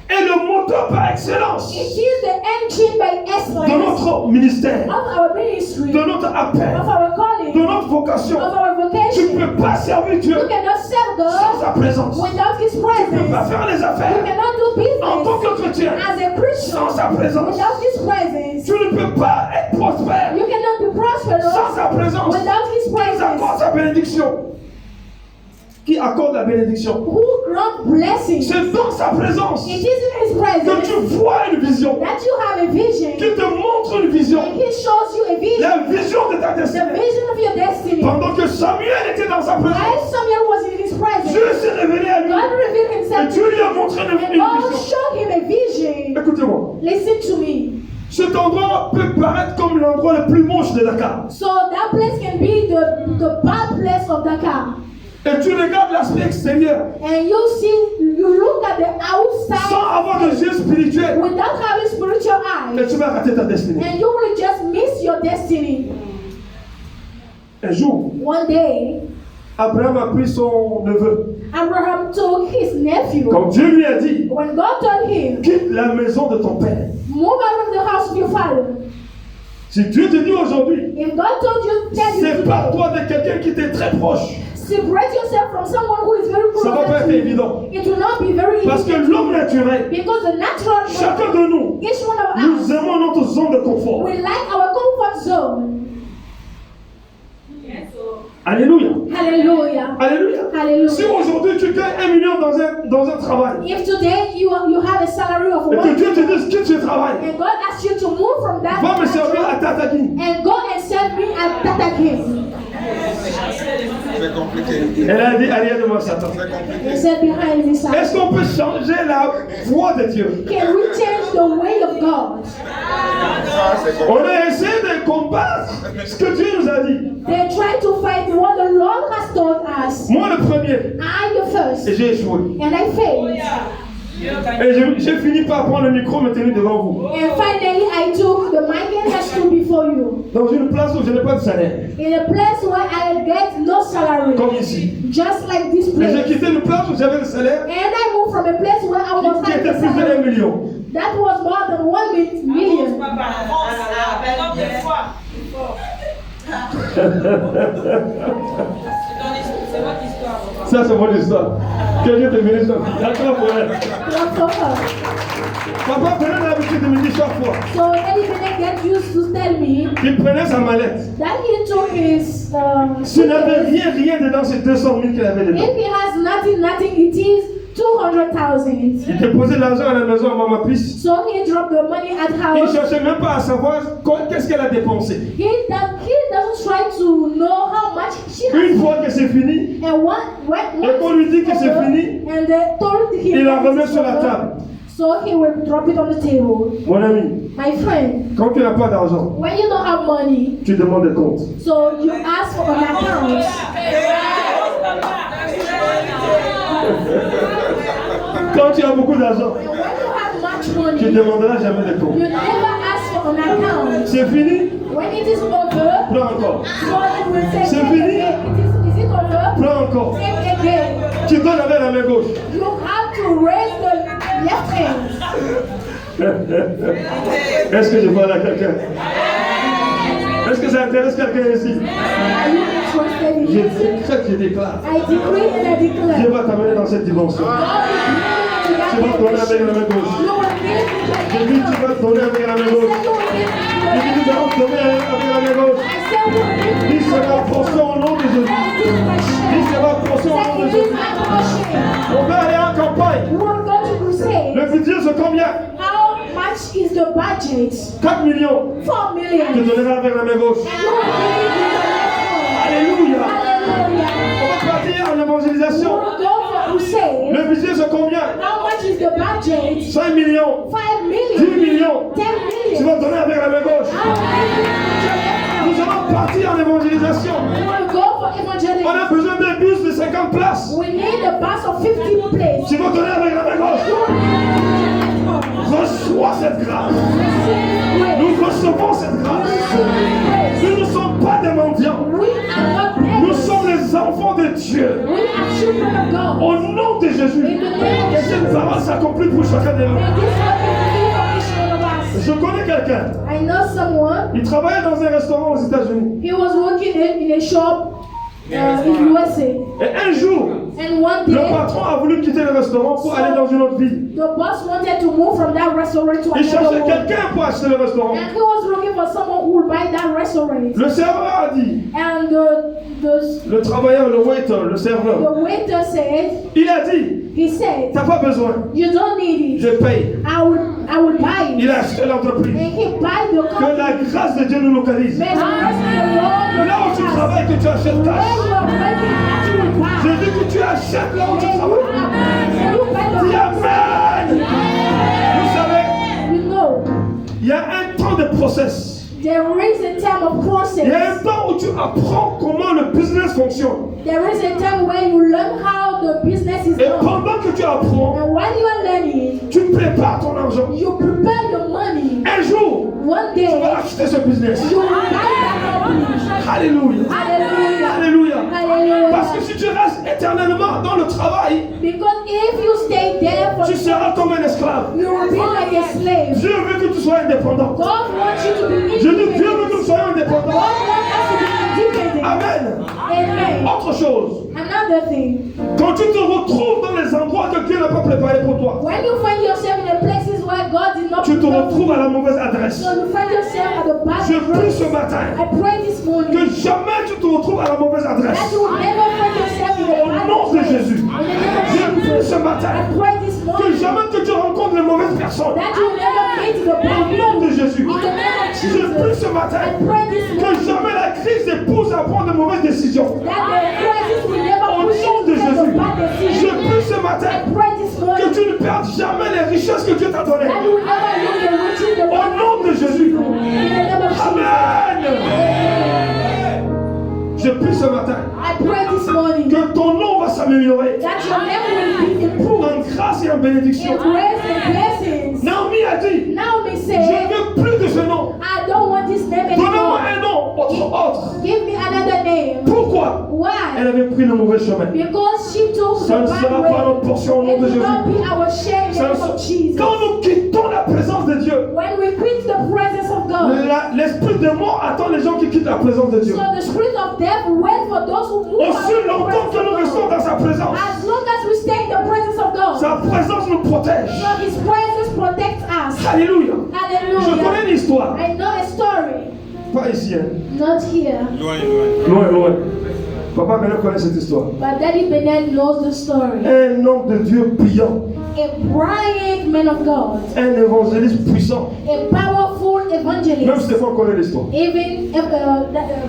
est le moteur par excellence it is the engine by de excellence notre ministère, of our ministry, de notre appel, of our calling, de notre vocation. of our Tu vocation. ne peux pas servir Dieu You cannot serve sans God sa présence. without His Tu ne peux pas presence. faire les You affaires cannot do en tant business que chrétien as a Christian sans sa présence. without His presence. Tu ne peux pas être prospère You cannot be sans prosperous sa présence. without His Qu'il accorde presence. sa bénédiction. qui accorde la bénédiction. who grant blessings. C'est dans sa présence It is in His que presence tu vois une vision, that you have a vision. qu'il te montre une vision, And He shows you a vision, la vision de ta the destinée. vision of your destiny. Pendant que Samuel était dans sa présence, While Samuel was in His presence, Dieu s'est révélé à lui God revealed et Himself to Dieu lui a him. montré And une God vision. showed him a vision. Écoutez-moi, Listen to me. cet endroit peut paraître comme l'endroit le plus moche de Dakar. So that place can be the bad place of Dakar. Et tu regardes l'aspect extérieur And you look at the outside sans avoir de yeux spirituels without having spiritual et eyes. tu vas rater ta destinée. And you will just miss your destiny. Un jour, One day, Abraham a pris son neveu. Abraham told his nephew, Quand Dieu lui a dit, when God told him, quitte la maison de ton père. move out of the house of your father. Si Dieu te dit aujourd'hui, If God told you, tell you sépare-toi today, de quelqu'un qui t'est très proche. separate yourself from someone who is very Ça va pas close être to you. évident. It will not be very Parce que easy. l'homme naturel, Because the natural chacun man, de nous, each one of nous us, aimons notre zone de confort. we like our comfort zone. Alléluia. Hallelujah. Alléluia. Hallelujah. Si aujourd'hui tu gagnes 1 million dans un travail, If today you have a salary of et que 1 Dieu te million, dise quitte ce travail, and God asks you to move from that va me servir à job Tatagui. and go and serve me at Tata King. C'est compliqué. Elle a dit, allez de moi Satan. C'est compliqué. He said behind this Est-ce side, qu'on peut changer la voix de Dieu? can we change the way of God? Ça, c'est compliqué. On a essayé de combattre ce que Dieu nous a dit. They try to fight what the Lord has told us. Moi le premier, I the first, et j'ai échoué. and I failed. Et j'ai fini par prendre le micro, me tenir devant vous. And finally, I took the mic and I stood before you Dans une place où je n'ai pas de salaire. in a place where I get no salary, Comme ici. just like this Et j'ai place. quitté une place où j'avais le salaire And I moved from a place where I was qui having était a plus de 1 salary million. that was more than 1 million. Ça, c'est mon histoire. Que Dieu te bénisse. D'accord, frère. What for her? Papa prenait l'habitude de me dire chaque fois So Eddie Bennett get used to tell me qu'il prenait sa mallette. that he took his S'il n'avait suitcase. rien dedans, c'est 200 000 qu'il avait dedans. If he has nothing, it is 200,000. Il déposait l'argent à la maison à Maman Pisse. So he dropped the money at Il ne house. cherchait même pas à savoir qu'est-ce qu'elle a dépensé. He doesn't try to know how much she has. Une fois que c'est fini, And et qu'on lui dit que c'est fini, and they told him il la that remet it's sur la over, table. so he will drop it on the table. Mon ami, My friend, quand tu n'as pas d'argent, when you don't have money, tu demandes des comptes. so you ask for an account. Quand tu as beaucoup d'argent, And when you have much tu money, ne demanderas jamais des you comptes. never ask for an account. C'est fini, When it is over, prends encore. so you will say, C'est "Take fini. again." Is it over? Prends encore. Take again. Tu donnes avec la main gauche. You have to raise the left hand. Est-ce que je parle à quelqu'un? Est-ce que ça intéresse quelqu'un ici? Are you interested in Je it? décrète, je déclare. I decree and I Dieu declare. va t'amener dans cette dimension. God Tu is vas donner avec la main gauche. You will give Je me dis, tu vas donner avec la main gauche. Je dis, nous allons donner avec la main gauche. Dis, c'est ma portion au nom de Jésus. Dis, c'est ma portion au nom de Jésus. On va aller en campagne. Le budget, c'est combien? How much is the budget? 4 millions. 4 Je million. donnerai avec la main gauche. You will give me the left hand. Alléluia. Hallelujah. On va partir en évangélisation. You will go for crusade. Le budget, c'est combien? How much is the budget? 5 millions. 5 10 million. millions. 10 Tu million. vas donner avec la main gauche. How much is Nous allons partir en évangélisation. We will go for On a evangelism. besoin d'un bus de 50 places. We need a bus of 15 places. Tu vas donner avec la main gauche. Reçois cette grâce. Nous recevons cette grâce. Nous ne sommes pas des mendiants. We are not Nous beggars. sommes les enfants de Dieu. We are children of God. Au nom de Jésus. Que cette parole s'accomplit pour chacun de nous. May this happen for each one of us. Je connais quelqu'un. I know someone. Il travaillait dans un restaurant aux États-Unis. He was working in a shop. in USA. Et un jour, And one le day, patron a voulu quitter le restaurant pour aller dans une autre ville. the boss wanted to move from that restaurant to Il cherchait another one. quelqu'un pour acheter le restaurant. And he was looking for someone who would buy that restaurant. Le serveur a dit, And the le travailleur, le waiter, le serveur, waiter said, il a dit, he said, t'as pas besoin, you don't need it. je paye. I will buy it. Il a acheté l'entreprise. And he buy the Que company. la grâce de Dieu nous localise. May the grace of the Lord Là où tu locate us. travailles, que tu achètes Where cash. you are working, that you will buy. Je dis que tu achètes là où tu And you travailles. you buy the Dis Amen. Vous savez, You know, il y a un temps de process. there is a time of Il y a process. un temps où tu apprends comment le business fonctionne. There is a time when you learn how the business is Et done. pendant que tu apprends, And while you are learning, tu prépares ton argent. you prepare your money. Un jour, One tu vas day, acheter ce business. you will buy that company. Alléluia. Hallelujah. Alléluia. Hallelujah. Parce que si tu restes éternellement dans le travail, Because if you stay there for tu seras comme un esclave. you will be like a slave. Dieu veut que tu sois indépendant. God wants you to be Je dis Dieu veut independent. que nous soyons God indépendants. wants us to be independent. Amen. Amen. Autre chose, Another thing, quand tu te retrouves dans les endroits que Dieu n'a pas préparés pour toi, when you find yourself in the places where God did not tu te prepare retrouves you, à la mauvaise adresse. so you find yourself at the bad Je prie ce place. matin I pray this morning que jamais tu te retrouves à la mauvaise that adresse. you will never find yourself in the Au bad nom de place. Jésus. In the name of Je prie Jesus. ce matin I pray this que morning jamais que tu rencontres les mauvaises personnes. that you will never meet the Au bad nom de people. Jésus. In the name of Je prie Jesus. ce matin I pray this que morning jamais la crise épouse à prendre de mauvaises décisions. that the crisis will never Au push nom you de to take Jésus. a bad Je decision. prie ce matin I pray this que morning tu ne perdes jamais les richesses que Dieu t'a données. that you will never lose the riches the Au Lord nom de Jésus. in the name of Jesus. Amen. Je prie ce matin I pray this morning que ton nom va s'améliorer that your name will be improved en grâce et en bénédiction. in grace and blessings. Naomi a dit, Naomi je said, ne veux plus de ce nom. I don't want this name Donnez-moi anymore. un nom autre. Give me another name. Pourquoi? Elle Why? avait pris le mauvais chemin. Because she took Ça the ne sera bad pas notre way. portion au nom It de will not Jésus. be our share in the Ça ne name sera- of Jesus. Quand nous quittons la présence de Dieu, When we quit the presence of God, l'esprit de mort attend les gens qui quittent la présence de Dieu. so the spirit of death wait for those who move Aussi out of the longtemps presence que nous of restons God. dans sa présence, As long as we stay in the presence of God, sa présence nous protège. so His presence protects us. Alléluia. Je connais Hallelujah. une histoire. I know a story, Pas ici, hein. not here, Loin, loin. Papa Bennett connaît cette histoire. but Daddy Bennett knows the story. Un homme de Dieu brillant, A brilliant man of God, un évangéliste puissant. a powerful Même evangelist. Stéphane connaît l'histoire. Even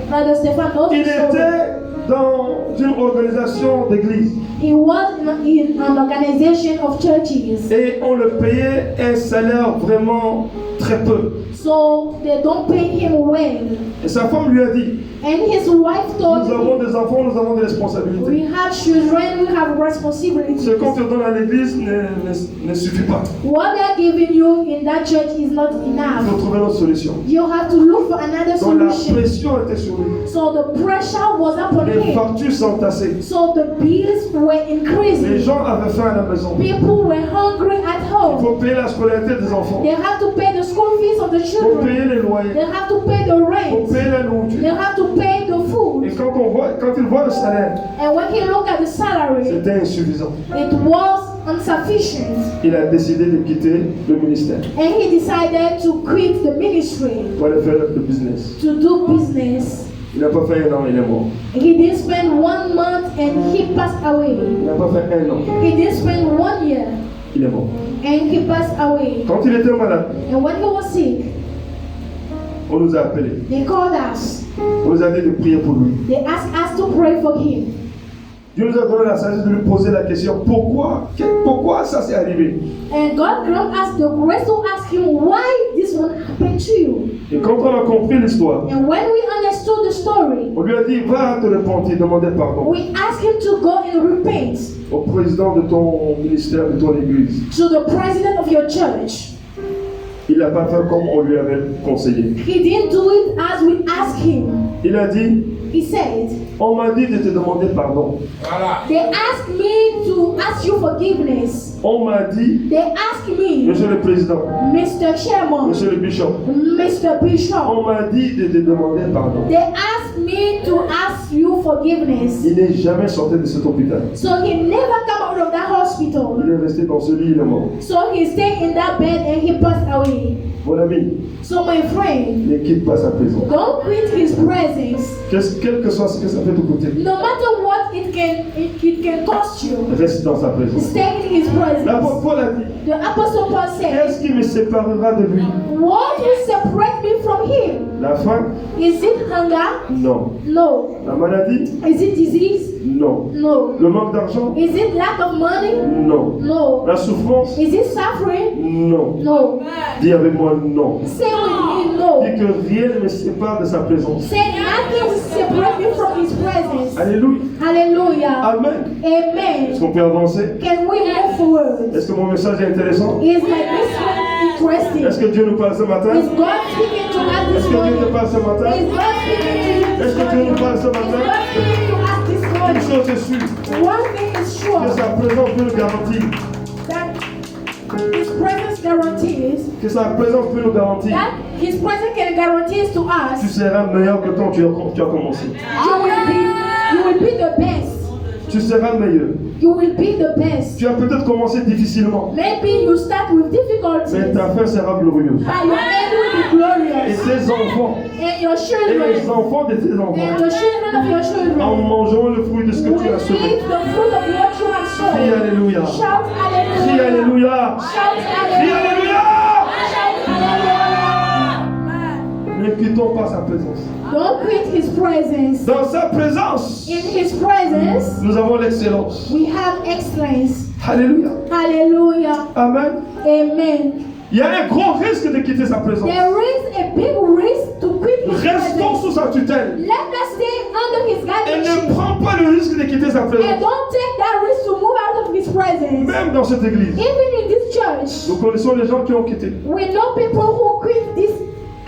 Brother Stefan knows Il the story. était dans une organisation d'église He was in an organization of churches, et on le payait un salaire vraiment très peu. so they don't pay him well. Et sa femme lui a dit, And his wife told nous avons him, des enfants, nous avons des responsabilités. we have children, we have responsibilities. Ce qu'on te donne à l'église ne suffit pas. What they're giving you in that church is not Il faut enough. trouver notre solution. You have to look for another Donc la solution. pression était sur lui. So the pressure was upon Les him. factures s'entassaient. So the bills were Les increasing. gens avaient faim à la maison. People were hungry at Il home. faut payer la scolarité des enfants. They have to pay the school fees of the Il faut payer children. les loyers. They have to pay the Il faut rent. payer la They nourriture. have to pay the Et food. quand il voit le salaire, And when he looked at the salary, c'était insuffisant. it was insufficient. Il a décidé de quitter le ministère And he decided to quit the ministry pour aller faire le business. to do business. Il n'a pas fait un an, il est mort. He didn't spend 1 month and he passed away. Il n'a pas fait un an, He didn't spend 1 year il est mort. and he passed away. Quand il était malade, And when he was sick, on nous a appelés. they called us. On nous a dit de prier pour lui. They asked us to pray for him. Dieu nous a donné la sagesse de lui poser la question, pourquoi ça s'est arrivé? And God granted us the grace to ask him why this one happened to you. Et quand on a compris l'histoire, And when we understood the story, on lui a dit, va te repentir, demander pardon we asked him to go and repent au président de ton ministère, de ton église. to the president of your church. Il n'a pas fait comme on lui avait conseillé. He didn't do it as we asked him. Il a dit, He said, on m'a dit de te demander pardon. they asked me to ask you forgiveness. On m'a dit, They asked me, monsieur le président, Mr. Chairman, monsieur le bishop, Mr. Bishop, on m'a dit de te demander pardon. they asked me to ask you forgiveness. Il n'est jamais sorti de cet hôpital. So he never come out of that hospital. Il est resté dans ce lit, il est mort. So he stayed in that bed and he passed away. Mon ami, So my friend, ne quitte pas sa présence. don't quit his presence. Quel que soit ce que ça fait de côté, No matter what it can cost you, reste dans sa présence. stay in his presence. L'apôtre Paul a dit, The apostle Paul said, qu'est-ce qui me séparera de lui? what will separate me from him? La faim? Is it hunger? Non. No. La maladie? Is it disease? Non. No. Le manque d'argent? Is it lack of money? Non. No. La souffrance? Is it suffering? Non. No. Dis avec moi non. Say with me, no. Dis que rien ne me sépare de sa présence. Say nothing will separate me from his presence. Alléluia. Hallelujah. Amen. Est-ce Amen. qu'on peut avancer? Can we move forward? Est-ce que mon message est intéressant? Is my message Est-ce interesting? que Dieu nous parle ce matin? Is God speaking to us Est-ce this que Dieu morning? te parle ce matin? Is God speaking to you Est-ce this que Dieu nous morning? parle ce Is matin? God speaking to us this Une morning? chose est sûre, One thing is que sure, sa présence peut nous garantir. that His presence guarantees, Que sa présence peut nous garantir. that His presence can guarantee to Tu us, seras meilleur que quand tu as commencé. you will be the best. Tu seras meilleur. You will be the best. Tu as peut-être commencé difficilement, Maybe you start with mais difficulties, ta fin sera glorieuse. but your end will be Et glorious. tes enfants, And your et les children, enfants de tes and enfants, the children of your en children, mangeront le fruit de ce que will tu as eat semé. the fruit of what you have Crie sown. Alléluia. Shout Crie hallelujah. Alléluia. Shout Crie hallelujah. Alléluia. Shout hallelujah. Ne quittons pas sa présence. Don't quit His presence. Dans sa présence, In His presence, nous avons l'excellence. we have excellence. Alléluia. Hallelujah. Amen. Amen. Il y a un gros risque de quitter sa présence. There is a big risk to quit His Restons presence. sous sa tutelle. Let us stay under His Et guardianship. ne prends pas le risque de quitter sa And présence. don't take that risk to move out of His presence. Même dans cette église, Even in this church, nous connaissons les gens qui ont quitté. we know people who quit this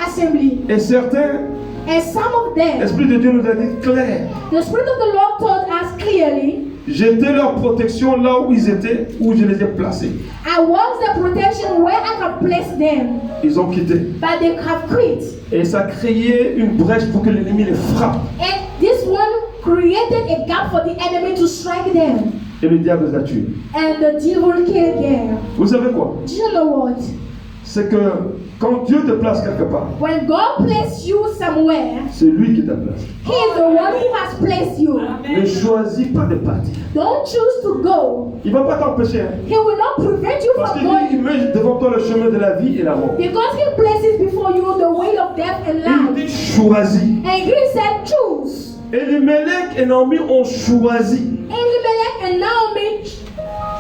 assembly. Et certains, And some of them, l'Esprit de Dieu nous a dit clair, the Spirit of the Lord told us clearly, j'étais leur protection là où ils étaient, où je les ai placés. I was the protection where I have placed them, Ils ont quitté. but they have quit. Et ça a créé une brèche pour que l'ennemi les frappe. And this one created a gap for the enemy to strike them. Et le diable les a tués. And the devil killed them. Vous savez quoi? Do you know what? C'est que quand Dieu te place quelque part, When God placed you somewhere, c'est lui qui t'a placé. He is the one who has placed you. Ne choisis pas de partir. Don't choose to go. Il ne va pas t'empêcher. Hein. He will not prevent you Parce from qu'il dit, il going. met devant toi le chemin de la vie et la mort. Because He places before you the way of death and Il life. dit choisis. And He said, choose. Elimelech et Naomi ont choisi. Elimelech and Naomi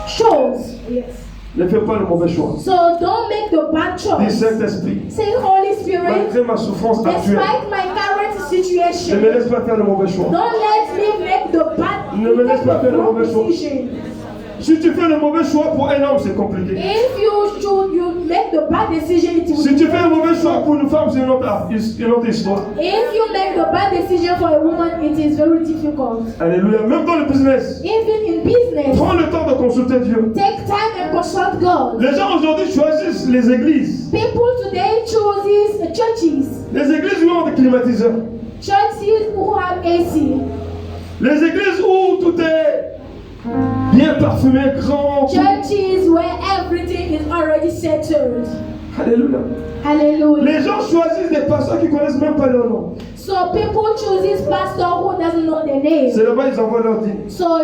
chose. Yes. Ne fais pas le mauvais choix. So don't make the bad Dis choice. Saint-Esprit, Say, Holy Spirit, malgré ma souffrance actuelle, despite my current ne me situation, laisse pas faire le mauvais choix. don't let me make the bad, Ne me laisse pas faire le wrong mauvais choix. decision. Si tu fais le mauvais choix pour un homme, c'est compliqué. If you make the bad decision, it will Si be tu fais le mauvais choix difficult. pour une femme, c'est une autre histoire. If you make the bad decision for a woman, it is very difficult. Alléluia. Même dans le business, Even in business, prends le temps de consulter Dieu. take time and consult God. Les gens aujourd'hui choisissent les églises. People today chooses churches, Les églises où on a des climatiseurs. churches who have AC, Les églises où tout est bien parfumé, grand. churches where everything is already settled. Alléluia. Hallelujah. Les gens choisissent des pasteurs qui ne connaissent même pas leur nom. So people chooses pastor who doesn't know their name. C'est là-bas ils envoient leur dîme. So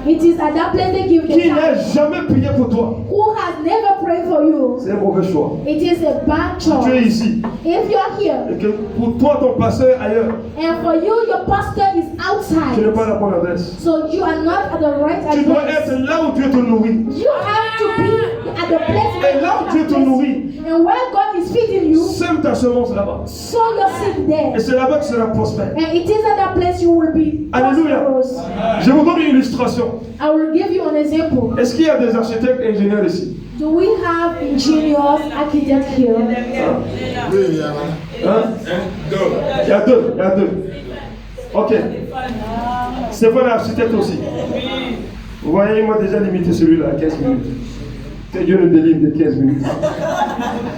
it is at that place they give the Qui n'a time. jamais prié pour toi? Who has never prayed for you? C'est un mauvais choix. It is a bad Tu es choice. ici. If you are here Et que pour toi, ton pasteur est ailleurs. and for you your pastor is Tu n'es outside, pas la bonne adresse. so you are not at the right Tu dois address. être là où Dieu te nourrit. You have to be at the place Et là où Dieu te nourrit, and where God is feeding you, sème ta semence là-bas. sow your seed there. Et c'est là-bas que tu seras prospère. And it is at that place you will be Alléluia. prosperous. Je vous donne une illustration. I will give you an example. Est-ce qu'il y a des architectes et ingénieurs ici? Do we have engineers, architects here? Oui, il y en a. Hein? Il y a deux. Ok. C'est pas l'architecte aussi. Vous voyez, il m'a déjà limité celui-là à 15 minutes. Que Dieu nous délivre de 15 minutes.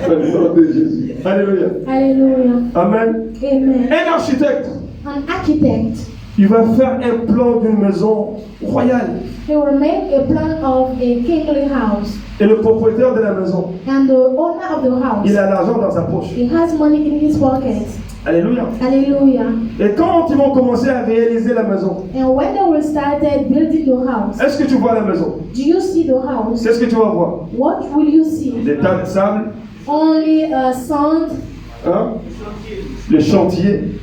Dans le nom de Jésus. Alléluia. Hallelujah. Amen. Amen. Un architecte, An architect, Il va faire un plan d'une maison royale. He will make a plan of a kingly house. Et le propriétaire de la maison, And the owner of the house, il a l'argent dans sa poche. he has money in his pocket. Alléluia. Hallelujah. Et quand ils vont commencer à réaliser la maison, And when they will started building the house, est-ce que tu vois la maison? do you see the house? C'est ce que tu vas voir. What will you see? Des tas de sable, Only sand. hein? Le chantier.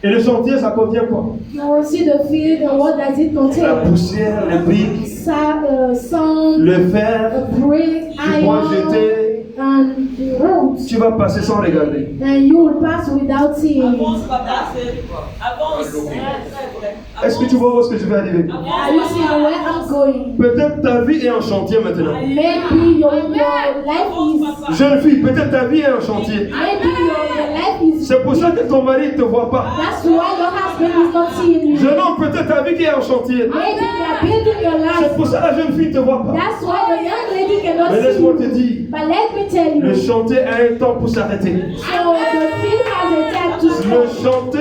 Et le chantier, ça contient quoi? You will see the field and what does it La contain? poussière, les briques, Sand, le fer, brick, du bois jeté. iron, and wood. Tu vas passer sans regarder. And you will pass without seeing it. Est-ce que tu vois où est-ce que je vais arriver? Are you seeing where I'm going? Peut-être ta vie est en chantier maintenant. Maybe your life is. Jeune fille, peut-être ta vie est en chantier. Maybe your life is. C'est pour ça que ton mari ne te voit pas. That's why your husband is not seeing you. Jeune homme, peut-être ta vie qui est en chantier. Maybe you are building your C'est life. pour ça que la jeune fille ne te voit pas. That's why the young lady cannot Mais see laisse-moi te you. dire, But let me tell le you, chantier a un temps pour s'arrêter. so the field has a time to stop.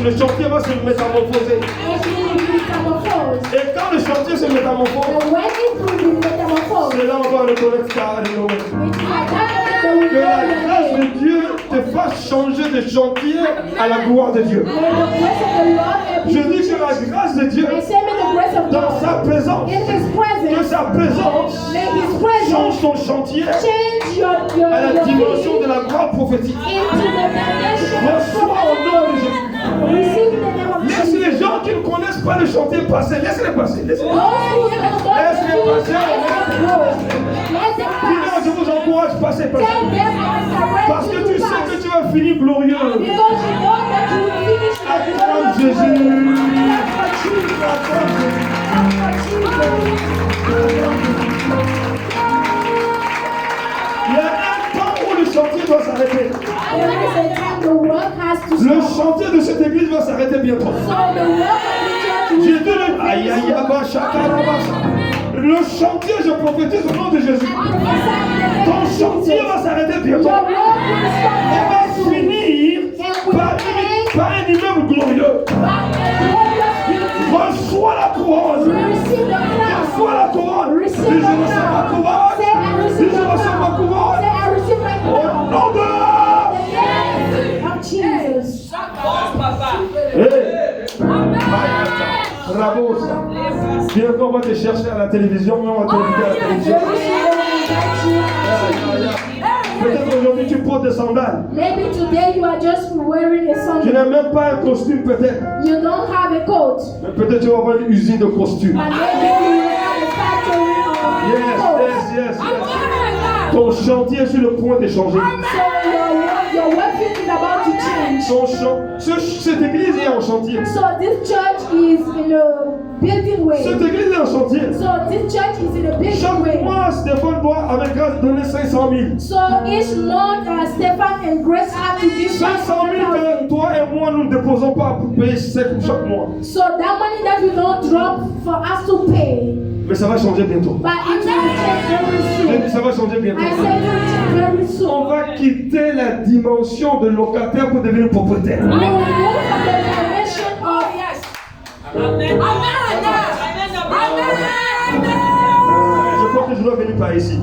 Le chantier va se métamorphoser. And it will metamorphose. Et quand le chantier se métamorphose, And when it will be metamorphosed, c'est là on va reconnaître ta renommée. it is at that moment that we Que la know grâce your name. de Dieu te fasse changer de chantier à la gloire de Dieu. May the grace of the Lord help Je you. dis que la grâce de Dieu, I say may the grace of dans God sa présence, in His que presence, sa présence may His presence change ton chantier change your à la dimension being de la gloire prophétique. into the dimension of Reçois au nom de Jésus. receive in the name of Laisse Jesus. les gens qui ne connaissent pas le chantier passer. Laisse-les passer. Laisse-les. Those who have not Laisse-les passer. let them Dis-leur, pass. je vous encourage, passez, passez. Tell them I Parce que surrender tu to sais pass. que tu vas finir glorieux. Because you know that you will finish the Acclame glory of Jésus. God. That's for Jesus. That's for Jesus. Il y a un temps où le chantier doit s'arrêter. There is a time the work has to Le stop. chantier de cette église va s'arrêter bientôt. So the work of the church J'ai will dit le aïe aïe aba shakarabasa. Le chantier, je prophétise au nom de Jésus. Ton chantier va s'arrêter bientôt. Your work will Et stop. va finir par un immeuble glorieux. Reçois la couronne. Receive the crown. Reçois la couronne. Dis, Receive je the reçois ma crown. couronne. Say I Dis, receive je the reçois ma crown. couronne. Say I receive my Au crown. nom de... Of Jesus. Bravo ça. Bientôt on va te chercher à la télévision, mais on va t'inviter à la télévision. Peut-être aujourd'hui tu portes des sandales. Maybe today you are just wearing a Tu sandal. n'as même pas un costume peut-être. You don't have a coat. Mais peut-être tu vas avoir une usine de costumes. But maybe you will have a factory Yes, of yes, yes, yes. coats. Ton chantier est sur le point de changer. So your work is about to change. Cette église est en chantier. So this church is in a building way. Cette église est en chantier. So this church is in a building Chaque way. mois, Stéphane doit, avec grâce, donner 500 000. So each month, Stefan and Grace have to give 500 000 que toi et moi nous ne déposons pas pour payer chaque mois. So that money that we don't drop for us to pay, Mais ça va changer bientôt. but it will change very soon. Ça va changer bientôt. I said it will change very On soon. va quitter la dimension de locataire pour devenir propriétaire. We will move from the dimension of Je crois que je dois venir par ici.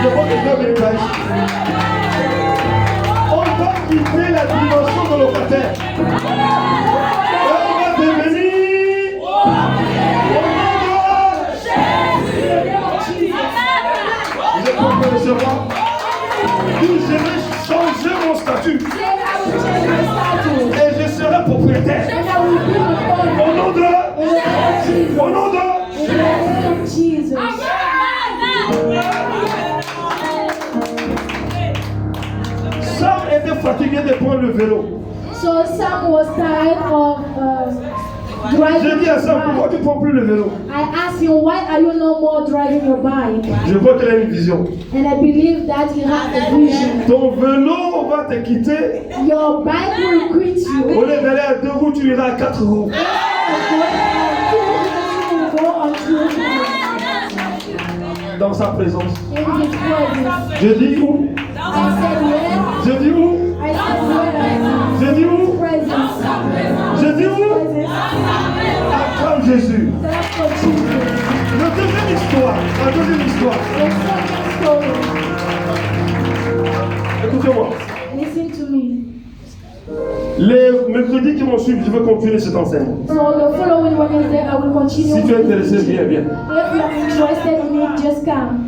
Je crois que je dois venir par ici. On va quitter la dimension de locataire. Et on va devenir... Vous êtes prêts pour recevoir? Je vais changer mon statut. say I will change my status. Et je serai propriétaire. And I will be the Au nom de... Jesus. Au nom de... In the name of Jesus. Sam était fatigué de prendre le vélo. So Sam was tired of J'ai driving dit à his Sam, pourquoi bike. tu ne prends plus le vélo? I asked him, why are you no more driving your bike? Je vois qu'il a une vision. And I believe that he has a vision. Ton vélo va te quitter. Your bike will quit you. Au lieu d'aller à 2 roues, tu iras à 4 roues. Dans sa présence. In his presence. Je dis où? I said where? Je dis où? I said where? Je dis où? Presence. Je dis où? Jésus. Stand up for Jesus. La deuxième histoire. The second story. Écoutez-moi. Listen to me. Les mercredis qui vont suivre, je vais continuer cet enseignement. So the following Wednesday, I will continue. Si tu es intéressé, viens. If you are interested in it, just come.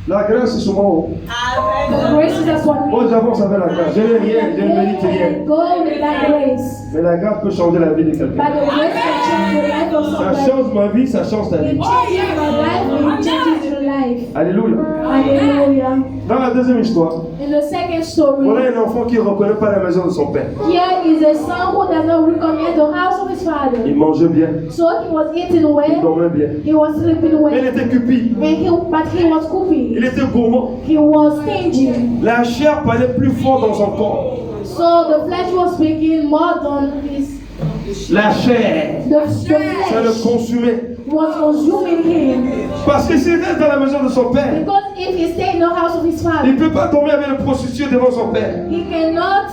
La grâce est sur moi. The grace is upon Moi, me. j'avance avec la grâce. Je n'ai rien, je ne mérite rien. Go with that grace. Mais la grâce peut changer la vie de But quelqu'un. the grace can change the life of Ça somebody. change ma vie, ça change ta It vie. changes my life and it changes your life. Alléluia. Hallelujah. Dans la deuxième histoire, In the second story, voilà un enfant qui ne reconnaît pas la maison de son père. here is a son who does not recognize the house of his father. Il mangeait bien, So he was eating il well, dormait bien. he was sleeping Mais il well, était cupide, but he was cooking. il était gourmand. He was stingy. La chair parlait plus fort dans son corps. So the flesh was speaking more than his. La chair, The ça le flesh consumait. was consuming him. Parce que s'il reste dans la maison de son père, Because if he stayed in the house of his il father, ne peut pas tomber avec le prostitué devant son père. he cannot.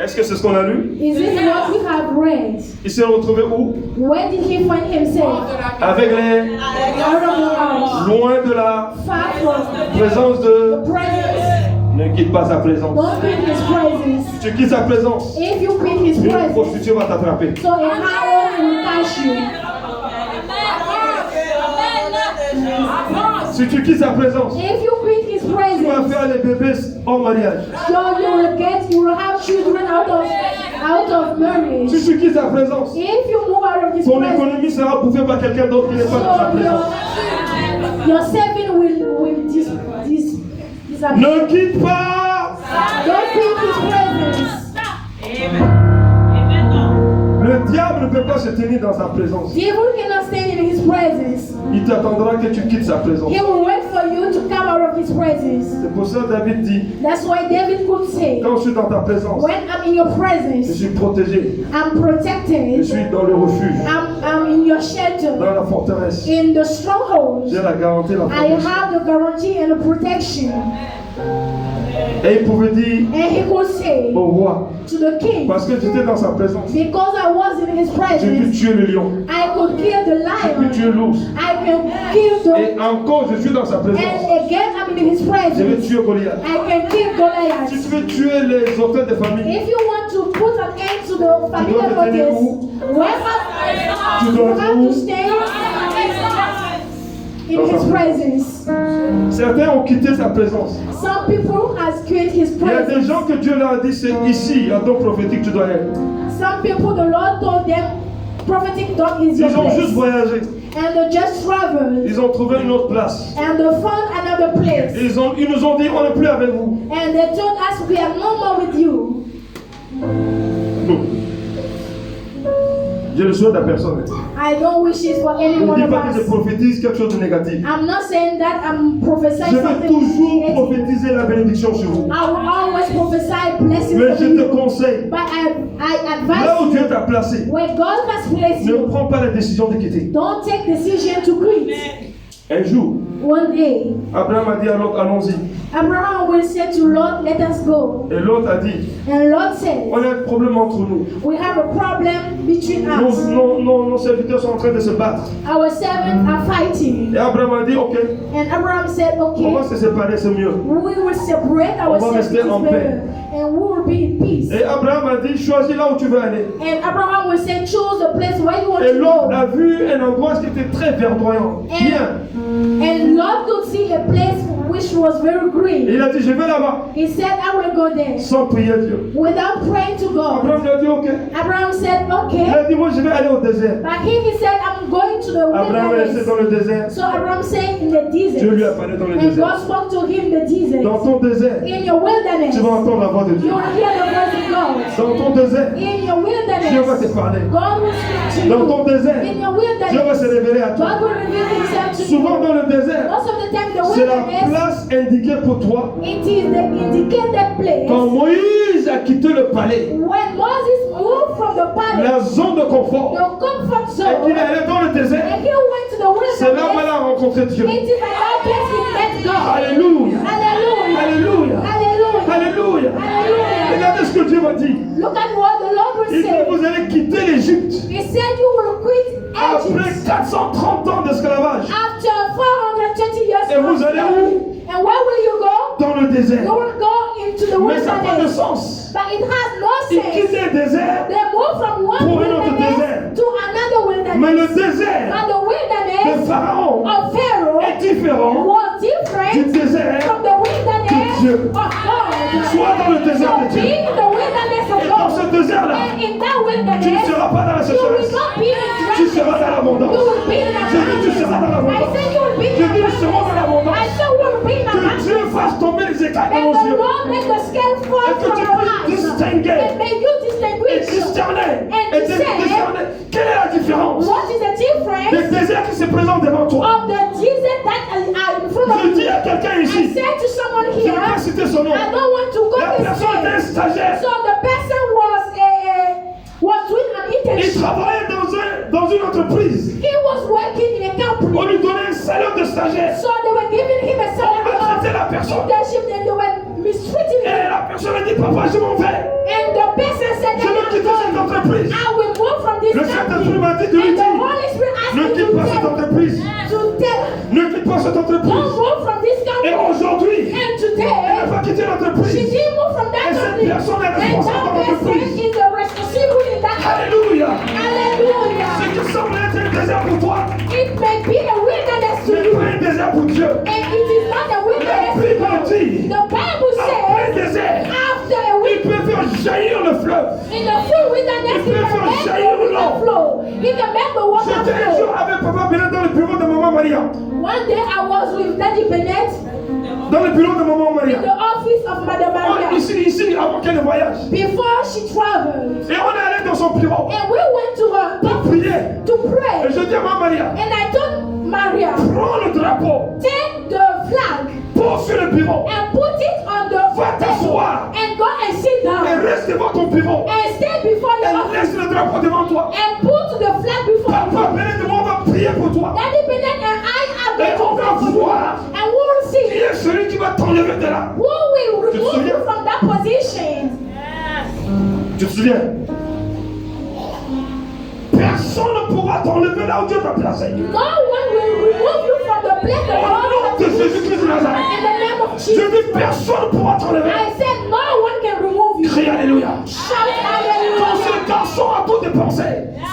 Est-ce que c'est ce qu'on a lu? Is this what we have read? Il s'est retrouvé où? Where did he find himself? Avec les... Out of the house. Loin de la Far from présence the de... presence. Ne quitte pas sa présence. Don't quit his presence. Tu quittes sa présence, If you quit his une presence, prostituée va t'attraper. so a harrow will catch you. Si tu quittes sa présence, If you quit his tu vas presence, faire les bébés hors mariage. so you will have children out of marriage. Si tu quittes sa présence, If you move out of his ton presence, économie sera bouffée par quelqu'un d'autre qui n'est pas dans sa so présence. your saving will disappear. Ne quitte pas. Don't quit his presence. Le diable ne peut pas se tenir dans sa présence. Devil cannot stand in his presence. Il t'attendra que tu quittes sa présence. He will wait for you to come out of his presence. C'est pour ça que David dit, That's why David could say, quand je suis dans ta présence, when I'm in your je presence, suis protégé. I'm Je protected. suis dans le refuge, I'm in your shelter. dans la forteresse. In the strongholds, J'ai la garantie, la I protection. have the guarantee and the protection. Et il pouvait dire And he could say au roi, to the king, parce que j'étais dans sa présence, because I was in his j'ai pu presence, tuer le lion, I could kill the j'ai pu lion. tuer l'ours. I can kill the. Et encore, je suis dans sa présence. And again, I'm in his Je vais presence. tuer Goliath. I can kill Si Goliath. tu veux tuer les auteurs de famille, If you want to put an end to the family dois te tenir motives, où? where Tu dois you être have où? to stay in his presence. certains ont quitté sa présence. Some people has quit his Il y a des presence. gens que Dieu leur a dit, c'est ici, à ton prophétique, tu dois être. Some people, the Lord told them, prophetic dog is your Ils ont juste place. voyagé. And they just traveled. Ils ont trouvé une autre place. And they found another place. Ils nous ont dit, on n'est plus avec vous. And they told us, we are no more with you. Je le souhaite à personne. I don't wish it for any Je ne one dis of pas que je us. prophétise quelque chose de négatif. I'm not saying that I'm prophesying Je vais something toujours negative. prophétiser la bénédiction sur vous. I will always prophesy blessings Mais over je te you. conseille, But I là où advise Dieu you, t'a placé, where God has placed ne you, prends pas la décision de quitter. don't take decision to quit. Un jour, One day, Abraham a dit à l'autre, allons-y. Abraham will say to Lord, let us go. Et l'autre a dit, And Lord said, on a un problème entre nous. we have a problem between us. Nos serviteurs sont en train de se battre. Our servants are fighting. Et Abraham a dit, ok, And Abraham said, on va okay, se séparer, c'est mieux. we will separate ourselves, rester it is en paix. better. And we will be in peace. Et Abraham a dit, choisis là où tu veux aller. And Abraham will say, choose the place where you want Et to l'autre go. a vu un endroit qui était très verdoyant. Bien. And Lord could see a place which was very Et green. il a dit, je vais là-bas. He said, I will go there. Sans prier Dieu. Without praying to Abraham God. lui a dit, ok. Abraham said, Il okay. a dit, moi je vais aller au désert. But he said, I'm going to the Abraham est resté wilderness. dans le désert. So Abraham said, in the Dieu lui a desert. parlé dans le And désert. God spoke to him in the desert. Dans ton désert, In your wilderness, tu vas entendre la voix de you Dieu. will hear the voice of God. Dans ton désert, In your Dieu va te wilderness, parler. God will speak to Dans ton you. désert, In your Dieu va se wilderness, révéler à toi. God will reveal himself to you. Souvent dans le désert, Most of the time, the c'est la wilderness, place indiquée pour toi. it is the indicated place. Quand Moïse a quitté le palais, When Moses moved from the palace, la zone de confort, the comfort et zone, qu'il est allé dans le désert, and he went to the c'est là où wilderness, il a rencontré Dieu. it is at that place he met God. Alléluia. Hallelujah. Alléluia. Hallelujah. Alléluia. Hallelujah. Regardez ce que Dieu Dieu va dire. Look at what the Lord will Il dit, say. vous allez quitter l'Égypte. He said you will quit Après Egypt 430 ans d'esclavage. after 420 years Et vous of allez où? And where will you go? Dans le désert. You will go into the Mais ça n'a pas de wilderness. sens. But it has no Il quitte sense. le désert. They move from one Pour un autre wilderness désert. to another wilderness. Mais le désert And the de wilderness Pharaon of Pharaoh est différent was du different désert. from the wilderness de Dieu. of God. Sois dans le désert So de Dieu. be in the wilderness Et of dans ce God. désert-là, And in that tu ne wilderness, seras pas dans la you will sécheresse. not be in Tu dryness. seras dans l'abondance. You will be in Je dis, tu seras dans abundance. I l'abondance. said you will be in Je dis, nous serons dans abundance. l'abondance. I said we will be in Que Dieu abundance. fasse tomber les écailles May dans nos the yeux. Lord make the scale fall Et que from tu our puisses eyes. distinguer And may you et distinguish discerner. and Et discern discerner. Quelle est la différence what is the des difference déserts qui se présentent devant toi? of the Jesus that are in front of Je dis you. à quelqu'un I ici, said to someone je ne vais pas here, citer son nom. I don't want to go La this personne était un way. stagiaire. So the person was doing an Il internship. travaillait dans une entreprise. He was working in a On company. lui donnait un salaire de stagiaire. So they were giving him a On salary maltraitait la of personne. internship and they were mistreating Et him. la personne a dit, papa, je m'en vais. And the person said, Je veux quitter cette entreprise. I will move from this Le Saint-Esprit company. m'a dit de lui And the dire, Holy Spirit asked ne me quitte pas cette to entreprise. tell Ne quitte pas cette don't entreprise. move from this Et company. aujourd'hui, And elle today, n'a pas quitté she l'entreprise. didn't move from that Et cette company. personne est And responsable dans that person l'entreprise. is the responsible in that company. Alléluia. Hallelujah. Ce qui semble être un désert pour toi, It may be a wilderness to n'est you. pas un désert pour Dieu. And it is not a wilderness to Bible God. dit, The Bible après says, le désert, after a il week, peut faire jaillir le fleuve. in the full wilderness, Il he peut can faire make jaillir the water l'eau. flow. He can make the water J'étais un jour flow. avec Papa Bennett dans le bureau de Maman Maria. One day I was with Daddy Bennett Dans le bureau de Maman in Maria. the office of Madame Maria Ici, avant qu'elle ne voyage. before she traveled. Et on est allé dans son bureau And we went to her pour prier. to Et pray. je dis à Maman Maria, And I told Maria, prends le drapeau, take the flag pose sur le bureau and put it on the Va t'asseoir. table and go and sit et down reste devant ton bureau. and stay before the Et office laisse le drapeau devant toi. and put the flag before Papa you. Bennett, on va prier pour toi. Daddy Bennett and I are Et on going to va pray for you. voir And we will qui see est celui qui va t'enlever de là. who will Tu te remove souviens? you from that position. Tu te souviens? Personne ne pourra t'enlever là où Dieu t'a placé. No one will remove you from the place the Au Lord nom de has put you. Jésus-Christ de Nazareth. In the name of Je Jesus. dis personne ne pourra t'enlever. I said no one can remove you. Crie Alléluia. Shout Quand hallelujah. ce garçon a tout dépensé,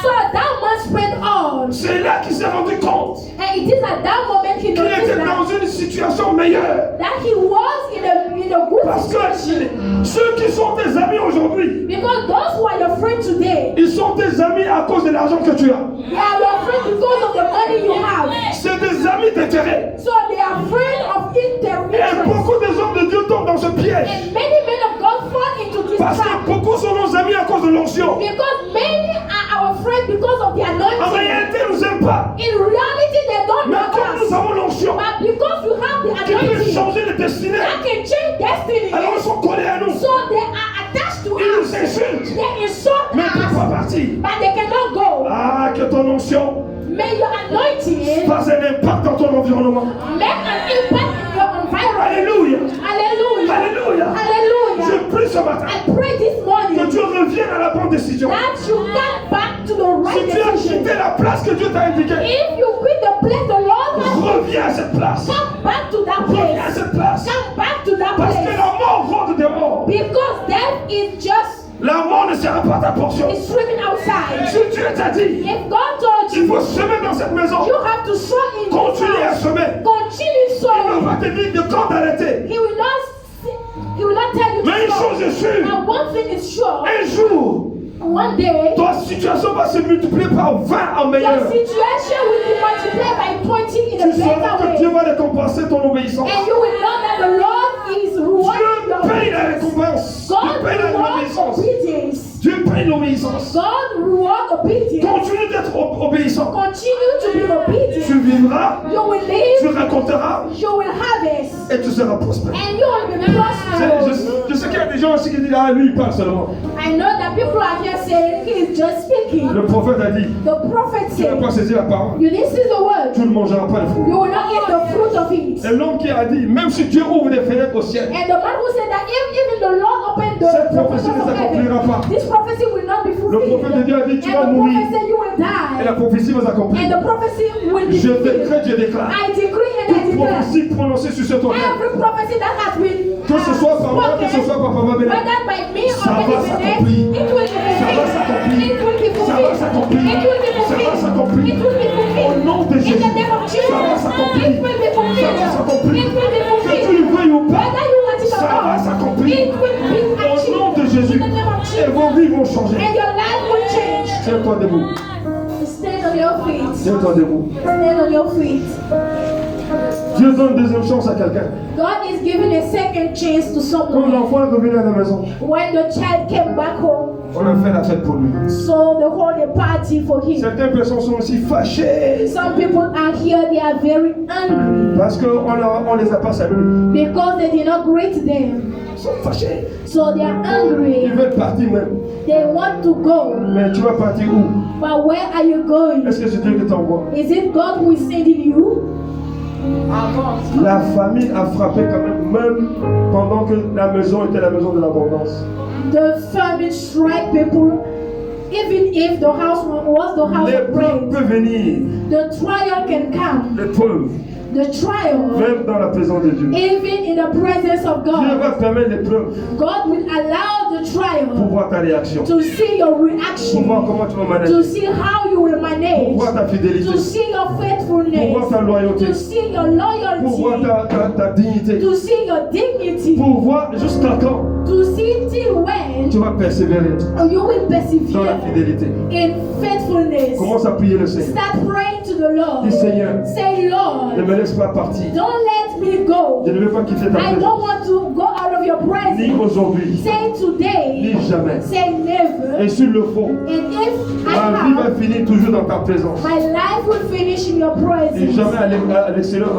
So that man spent all. c'est là qu'il s'est rendu compte And it is at that moment he qu'il noticed était dans that, une situation meilleure. that he was in a good Parce que situation. ceux qui sont tes amis aujourd'hui, Because those who are your friends today, ils sont tes amis à cause de l'argent que tu as. they are your friends because of the money you have. C'est des amis d'intérêt. So they are friends of Et interest. beaucoup des hommes de Dieu tombent dans ce piège. And many men of God fall into this Parce que trap. beaucoup sont nos amis à cause de l'onction. Because many are our friends because of the En anointing. réalité, ils ne nous aiment pas. In reality, they don't Mais know comme nous us. avons l'onction But because you have the qui peut anointing, changer les destinées, that can change destiny. alors ils sont collés à nous. So they are attached to Ils us. nous insultent. They insult Mais ils ne peuvent pas us, partir. but they cannot go. Ah, que ton onction May your anointing fasse un impact dans ton environnement. make an impact in your environment. Alléluia. Hallelujah. Alléluia. Hallelujah. Je prie ce matin I pray this que morning tu reviennes à la bonne décision. that you come back to the Si right tu as decision. quitté la place que Dieu t'a indiquée, If you quit the place the Lord has, reviens à cette place. come back to that Reviens à place. cette place. Come back to that Parce que place. la mort rôde des morts. Because death is just La mort ne sera pas ta portion. is swimming outside. Si Dieu t'a dit, If God told il you, faut semer dans cette maison, you have to sow in this continue à house. semer. Continue Il ne sowing. va te dire de quand d'arrêter. He will not tell you Mais une to sow. chose est sûre, Now one thing is sure, un jour, one day, ta situation va se multiplier par 20 en your meilleur. situation will be multiplied by 20 in a Tu sauras better que way. Dieu va récompenser ton obéissance. And you will know that the Lord is rewarding Dieu your paye la obedience. récompense. God Dieu paye rewards l'obéissance. obedience. Dieu paye l'obéissance. God rewards obedience. Continue d'être obéissant. Continue to be obedient. Tu vivras, You will tu live, raconteras you will harvest, et tu seras prospère. and you will be prosperous. Je sais qu'il y a des gens ici ce qu'il dit là, lui il parle seulement. I know that people are here saying he is just speaking. Le prophète a dit, The prophet tu n'as said, pas saisi la parole, you didn't see the word. tu ne mangeras pas le fruit. You will not eat the fruit of it. Et l'homme qui a dit, même si Dieu ouvre des fenêtres au ciel, And the man who said that if even the Lord opened cette the prophétie ne windows of s'accomplira heaven, pas. this prophecy will not be Le fulfilled. prophète de Dieu a dit, tu vas And the mourir. prophet said you will Et la die. prophétie va s'accomplir. And the prophecy will be Je fulfilled. décrète, je déclare. I decree and I Toute declare. prophétie prononcée sur cet hôtel, Every prophecy that has been que ce soit par moi, que ce soit par Papa Bénin, whether by me or ça va by s'accomplir. it will be Ça va s'accomplir. fulfilled. It will be Ça va fulfilled. s'accomplir. It will be Ça va fulfilled. s'accomplir. It will be fulfilled. Au nom de In Jésus. the name of Jesus. Ça va s'accomplir. It will be Ça va fulfilled. s'accomplir. It will be Que tu fulfilled. le veuilles ou pas, Whether you want it or ça va not, s'accomplir. it will be Au achieved. nom de Jésus. In the name of Et Jesus. vos vies vont changer. And your life will change. Tiens-toi debout. Stand on your feet. Tiens-toi debout. Stand on your feet. Dieu donne une deuxième chance à quelqu'un. God is giving a second chance to Quand someone. l'enfant est revenu à la maison, When the child came back home, on a fait la fête pour lui. so they hold a party for him. Certaines personnes sont aussi fâchées Some people are here, they are very angry parce qu'on les a pas salués. because they did not greet them. Ils sont fâchés. So they are Ils angry. veulent partir même. They want to go. Mais tu vas partir où? But where are you going? Est-ce que c'est Dieu qui t'envoie? Is it God who is sending you? La famine a frappé quand même pendant que la maison était la maison de l'abondance. The famine strike people, even if the house was the house of L'épreuve bread. peut venir. The trial can come. L'épreuve, The trial, même dans la présence de Dieu. even in the presence of Dieu God, va permettre l'épreuve God will allow the pour trial voir ta réaction. to see your Pour voir reaction, comment tu vas to manager. see how you will Pour manage, voir ta fidélité. to see your Pour voir faithfulness, ta loyauté. to see your Pour voir loyalty, ta dignité. to see your dignity, Pour voir jusqu'à quand to see till when tu vas persévérer you will dans la persevere fidélité. in faithfulness. Commence à prier le Seigneur. Start praying to the Lord. Dis Seigneur, Say, ne Lord, me laisse pas partir. don't let me go. Je ne veux pas quitter ta I présence. don't want to go out of your Ni presence. aujourd'hui, Say today. ni jamais. Say never. Et s'il le faut, And if ma vie I va have, finir toujours dans ta présence. my life will finish in your Et presence. jamais à l'extérieur,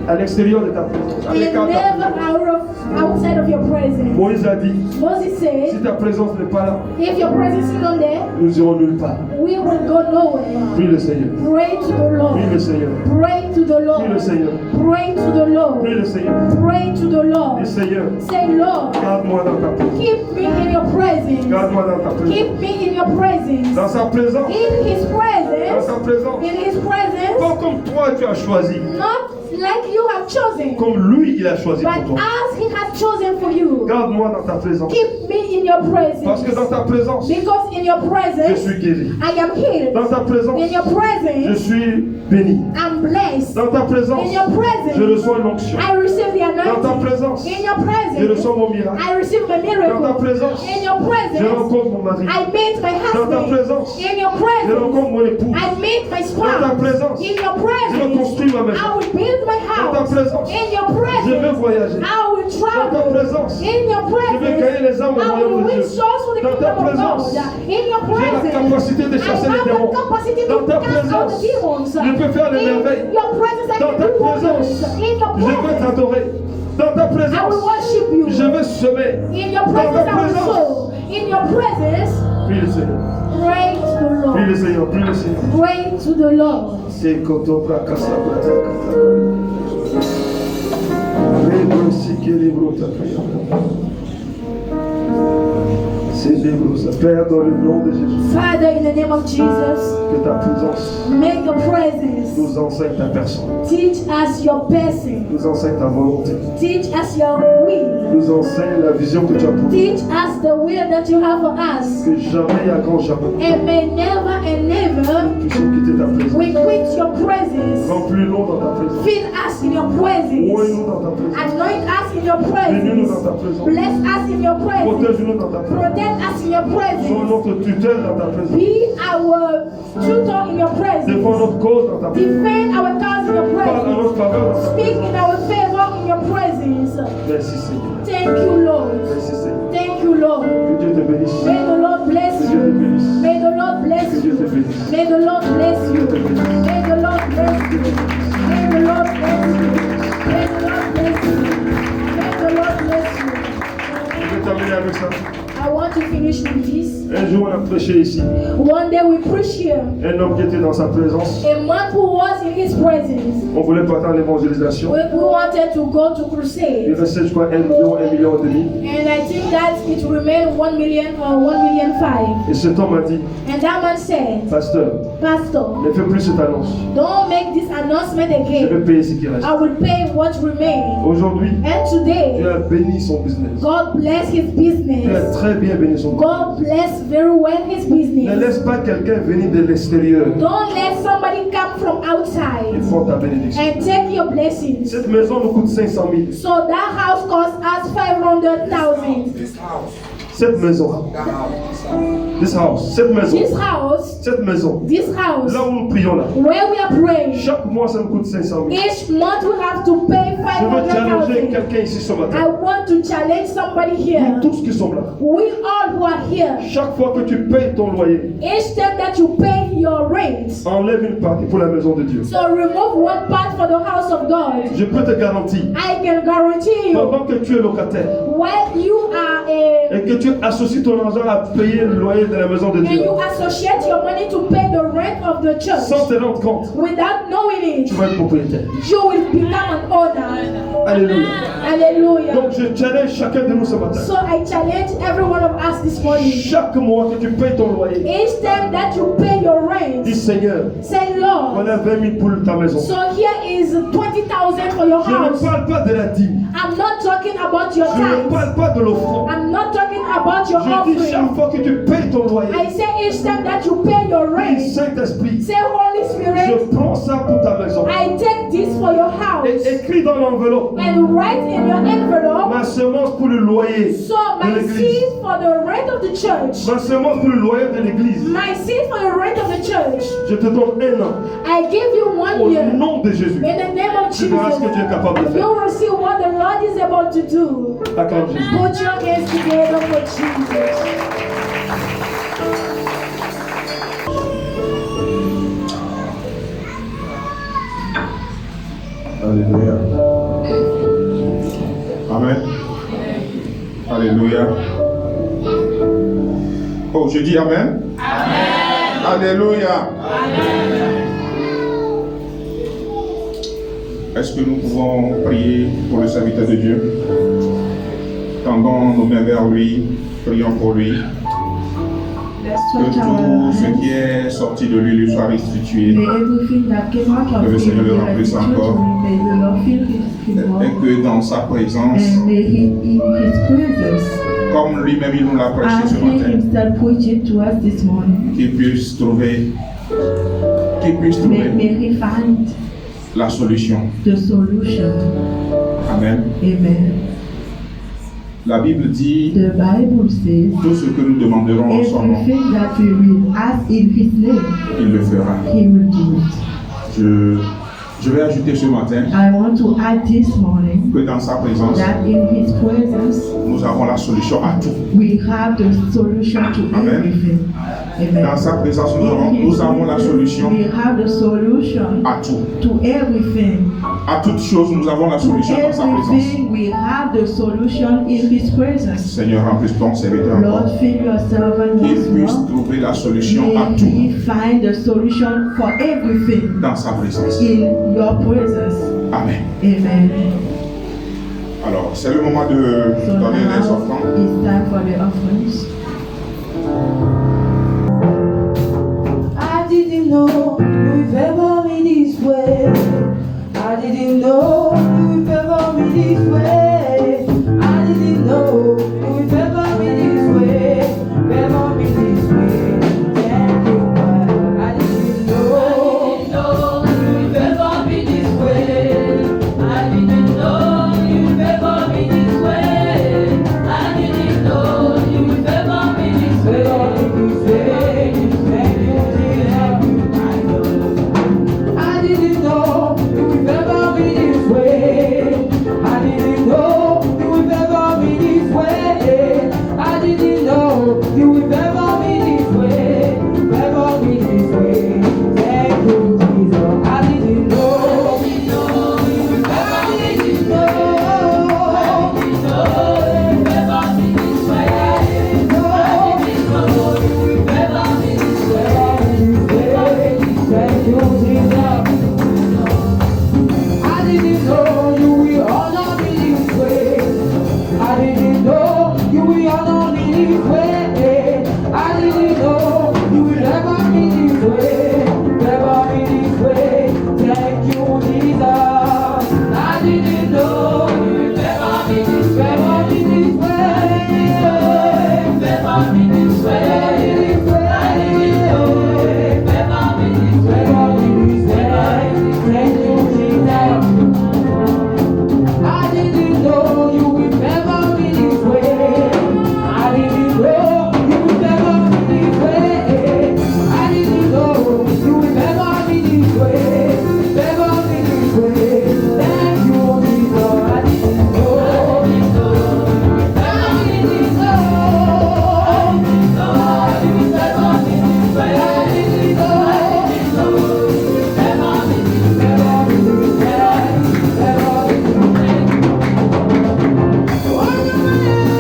à l'extérieur de ta présence. À And l'écart de ta never présence. outside of your presence. Moïse a dit, Moses si said, ta présence n'est pas là, if your presence is not there, nous irons nulle part. we will go nowhere. Prie le Seigneur. Pray to the Lord. Prie le Seigneur. Pray to the Prie le Lord. Seigneur. Pray to the Prie Lord. le Seigneur. Pray to the Dis Lord. Seigneur, Say, Lord, garde-moi dans ta présence. keep me in your presence. Garde-moi dans ta présence. Keep me in your presence. Dans sa présence. In his Dans presence. sa présence. In his presence. Pas comme toi tu as choisi. Not like you have chosen, Comme lui il a choisi but pour toi. as he has chosen for you. Garde-moi dans ta présence. Keep me in your Parce que dans presence. ta présence, Because in your je presence, suis guéri. I am healed. Dans ta présence, In your je presence, suis béni. I'm blessed. Dans ta présence, In your je presence, reçois l'onction. I receive the Dans ta anointing. présence, In your je presence, reçois mon miracle. I receive my Dans ta miracle. présence, In your je presence, rencontre mon mari. I meet my Dans ta husband. présence, In your je presence, rencontre mon époux. I meet my Dans ta spouse. présence, In your je presence, reconstruis ma maison. I will build my Dans ta house. présence, In your je veux presence, voyager. I will Dans ta travel. présence, In your je veux presence, gagner les âmes au I will royaume de win Dieu. souls for the Dans ta kingdom of présence, God. In your j'ai la presence, capacité de I chasser les have the démons. capacity Dans to ta cast out présence, the demons. je peux faire des merveilles. In your presence, I Dans can ta do wonders. présence, In your je veux presence, t'adorer. Dans ta I will présence, worship you. je veux semer. In your Dans ta presence, I will présence, sow. In your presence, prie le Seigneur. pray to the Prie le Lord. Seigneur. Prie le Seigneur. Pray to the Lord. C'est Kotobra Kasabra Kata. Rebro Sikiribro Takaya. C'est Débro. Père, dans le nom de Jésus, Father, in the name of Jesus, que ta présence make your presence. nous enseigne ta personne, Teach us your person. nous enseigne ta volonté, Teach us your will. nous enseigne la vision que tu as pour nous. Teach us the will that you have for us. Que jamais et à grand jamais, And may never and never nous puissions quitter ta présence. we quit your presence. Remplis-nous dans ta présence. Fill us in your Oigne-nous presence. dans ta présence. Anoint us in your Bénis-nous dans presence. ta présence. Bless us in your presence. Protège-nous dans ta présence. Protect us in your Sois presence. notre tutelle dans ta présence. Be our tutor in your Défends presence. notre cause dans ta présence. Defend our cause in your Parle à presence. notre faveur dans ta Speak présence. in our favor in your presence. Merci Seigneur. Thank you, Lord. Merci Seigneur. Thank you, Lord. Que Dieu te bénisse. May the Lord bless Que Dieu te you. bénisse. May the Lord bless Que Dieu te you. bénisse. May the Lord bless you. May the Lord bless you. May the Lord bless you. May the Lord bless you. May the Lord bless you. Je vais terminer to finish with this. Un jour, on a prêché ici. One day we preach here. Un homme qui était dans sa présence. A man who was in his presence. On voulait partir en évangélisation. We wanted to go to Il crusade. restait, je crois, 1 million et demi. And I think that it remained 1 million or 1,500,000. Et cet homme a dit, And that man said, pasteur, Pastor, ne fais plus cette annonce. don't make this announcement Je again. vais payer ce qui reste. I will pay what remains. Aujourd'hui, And Dieu today, a béni son business. God bless his Dieu a business. très bien béni son business. God bless very well his Ne business. laisse pas quelqu'un venir de l'extérieur Don't let somebody come from et outside prendre ta bénédiction. and take your blessings. Cette maison nous coûte 500 000. So that house cost us 500,000. Cette maison, this house, cette maison, This house, là où nous prions là, where we are praying, chaque mois ça nous coûte 500 000. each month we have to pay Je veux challenger 500,000. quelqu'un ici ce I matin. want to challenge somebody Nous here. tous qui sommes là, We all who are here, chaque fois que tu payes ton loyer, each time that you pay your rent, enlève une partie pour la maison de Dieu. so remove one part for the house of God. Je peux te garantir, I can guarantee you, pendant que tu es locataire when you are et que tu associes ton argent à payer le loyer de la maison de and Dieu, you associate your money to pay the rent of the church, sans te rendre compte, without knowing tu it, vas être propriétaire. you will become an owner. Alléluia. Hallelujah. Donc je challenge chacun de nous ce matin. So I challenge every one of us this morning. Chaque mois que tu payes ton loyer, Each time that you pay your rent, dis Seigneur, say Lord. voilà 20 000 pour ta maison. So here is 20,000 for your Je ne house. parle pas de la dîme. I'm not talking about your Je ne tithes. parle pas de l'offrande. I'm not talking about your Je dis chaque offering. fois que tu payes ton loyer, I say each time that you pay your dis rent, Saint-Esprit, say Holy Spirit, je prends ça pour ta maison. I take this for your house. Et écris dans l'enveloppe And write in your envelope, ma semence pour le loyer so de my l'église. seed for the rent of the church. Ma semence pour le loyer de l'église. My seed for the rent of the church. Je te donne 1 an. I give you 1 Au year. nom de Jésus. In the name of Tu verras ce que Jesus, Dieu est capable de you faire. will see what the Lord is able to do. Acclame Jésus. Put your hands together for Jesus. Alléluia. Amen. Alléluia. Oh, je dis Amen. Amen. Alléluia. Amen. Est-ce que nous pouvons prier pour le serviteur de Dieu? Tendons nos mains vers lui, prions pour lui. Que tout ce qui est sorti de lui lui soit restitué. Que le Seigneur le remplisse encore. Et que dans sa présence, comme lui-même il nous l'a prêché ce matin, qu'il puisse trouver la solution. Amen. La Bible dit, tout ce que nous demanderons en son nom, il le fera. Je vais ajouter ce matin que dans sa présence, nous avons la solution à tout. Amen. Dans sa présence, nous avons la solution à tout. À toutes choses, nous avons la solution dans sa présence. Seigneur, remplisse ton serviteur encore. Qu'il puisse trouver la solution à tout dans sa présence. Amen. Alors, c'est le moment de donner les offrandes. I didn't know you've ever been this way. I didn't know you've ever been this way. I didn't know you've ever been this way. Ever been this way. Thank you, God. I didn't know you've ever been this way. I didn't know you've ever been this way. I didn't know you've ever this way. I didn't know you would ever be this way. Never be this way. Thank you, Jesus. I didn't know you would ever be this way. Never be this way. Never be this way. I didn't know. Never be this way. Never be this way. Thank you, Jesus. I didn't know you would never be this way. I didn't know you would never be this way. I didn't know you would never be this way. Never be this way. Thank you, Jesus. I didn't know. I didn't know. I didn't know you would never be this way. I didn't know. Never be this way. Never be this way. Never be this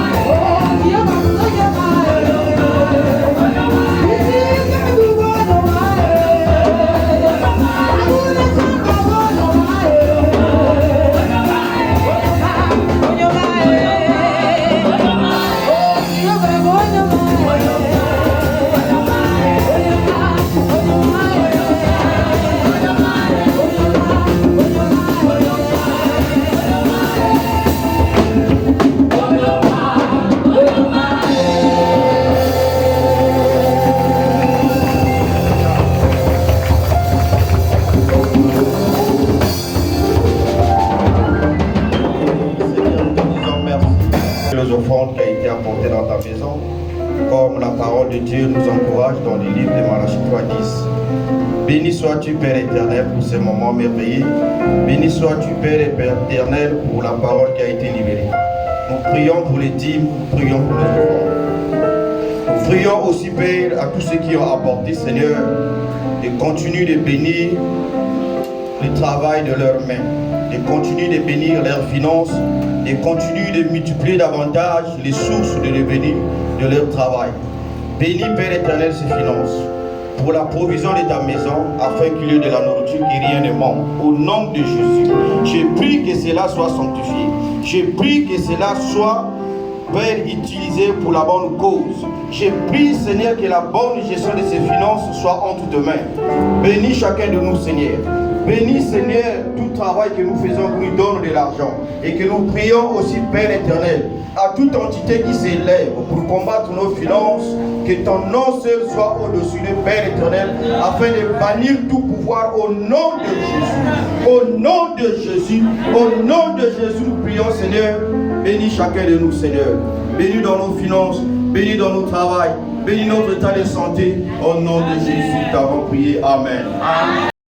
way. Les offrandes qui a été apportées dans ta maison, comme la parole de Dieu nous encourage dans le livre de Malachie 3:10. Béni sois-tu, Père éternel, pour ces moments merveilleux. Béni sois-tu, Père éternel, pour la parole qui a été libérée. Nous prions pour les dîmes, nous prions pour les offrandes. Nous prions aussi, Père, à tous ceux qui ont apporté, Seigneur, de continuer de bénir le travail de leurs mains, de continuer de bénir leurs finances, de continuer de multiplier davantage les sources de revenus de leur travail. Bénis, Père éternel, ces finances pour la provision de ta maison, afin qu'il y ait de la nourriture et rien ne manque. Au nom de Jésus, je prie que cela soit sanctifié. Je prie que cela soit, Père, utilisé pour la bonne cause. Je prie, Seigneur, que la bonne gestion de ces finances soit entre tes mains. Bénis chacun de nous, Seigneur. Bénis, Seigneur, tout travail que nous faisons, que nous donne de l'argent. Et que nous prions aussi, Père éternel, à toute entité qui s'élève pour combattre nos finances, que ton nom seul soit au-dessus de Père éternel, afin de bannir tout pouvoir au nom de Jésus. Au nom de Jésus, au nom de Jésus, nous prions, Seigneur. Bénis chacun de nous, Seigneur. Bénis dans nos finances, bénis dans nos travails, bénis notre état de santé. Au nom de Jésus, nous t'avons prié. Amen.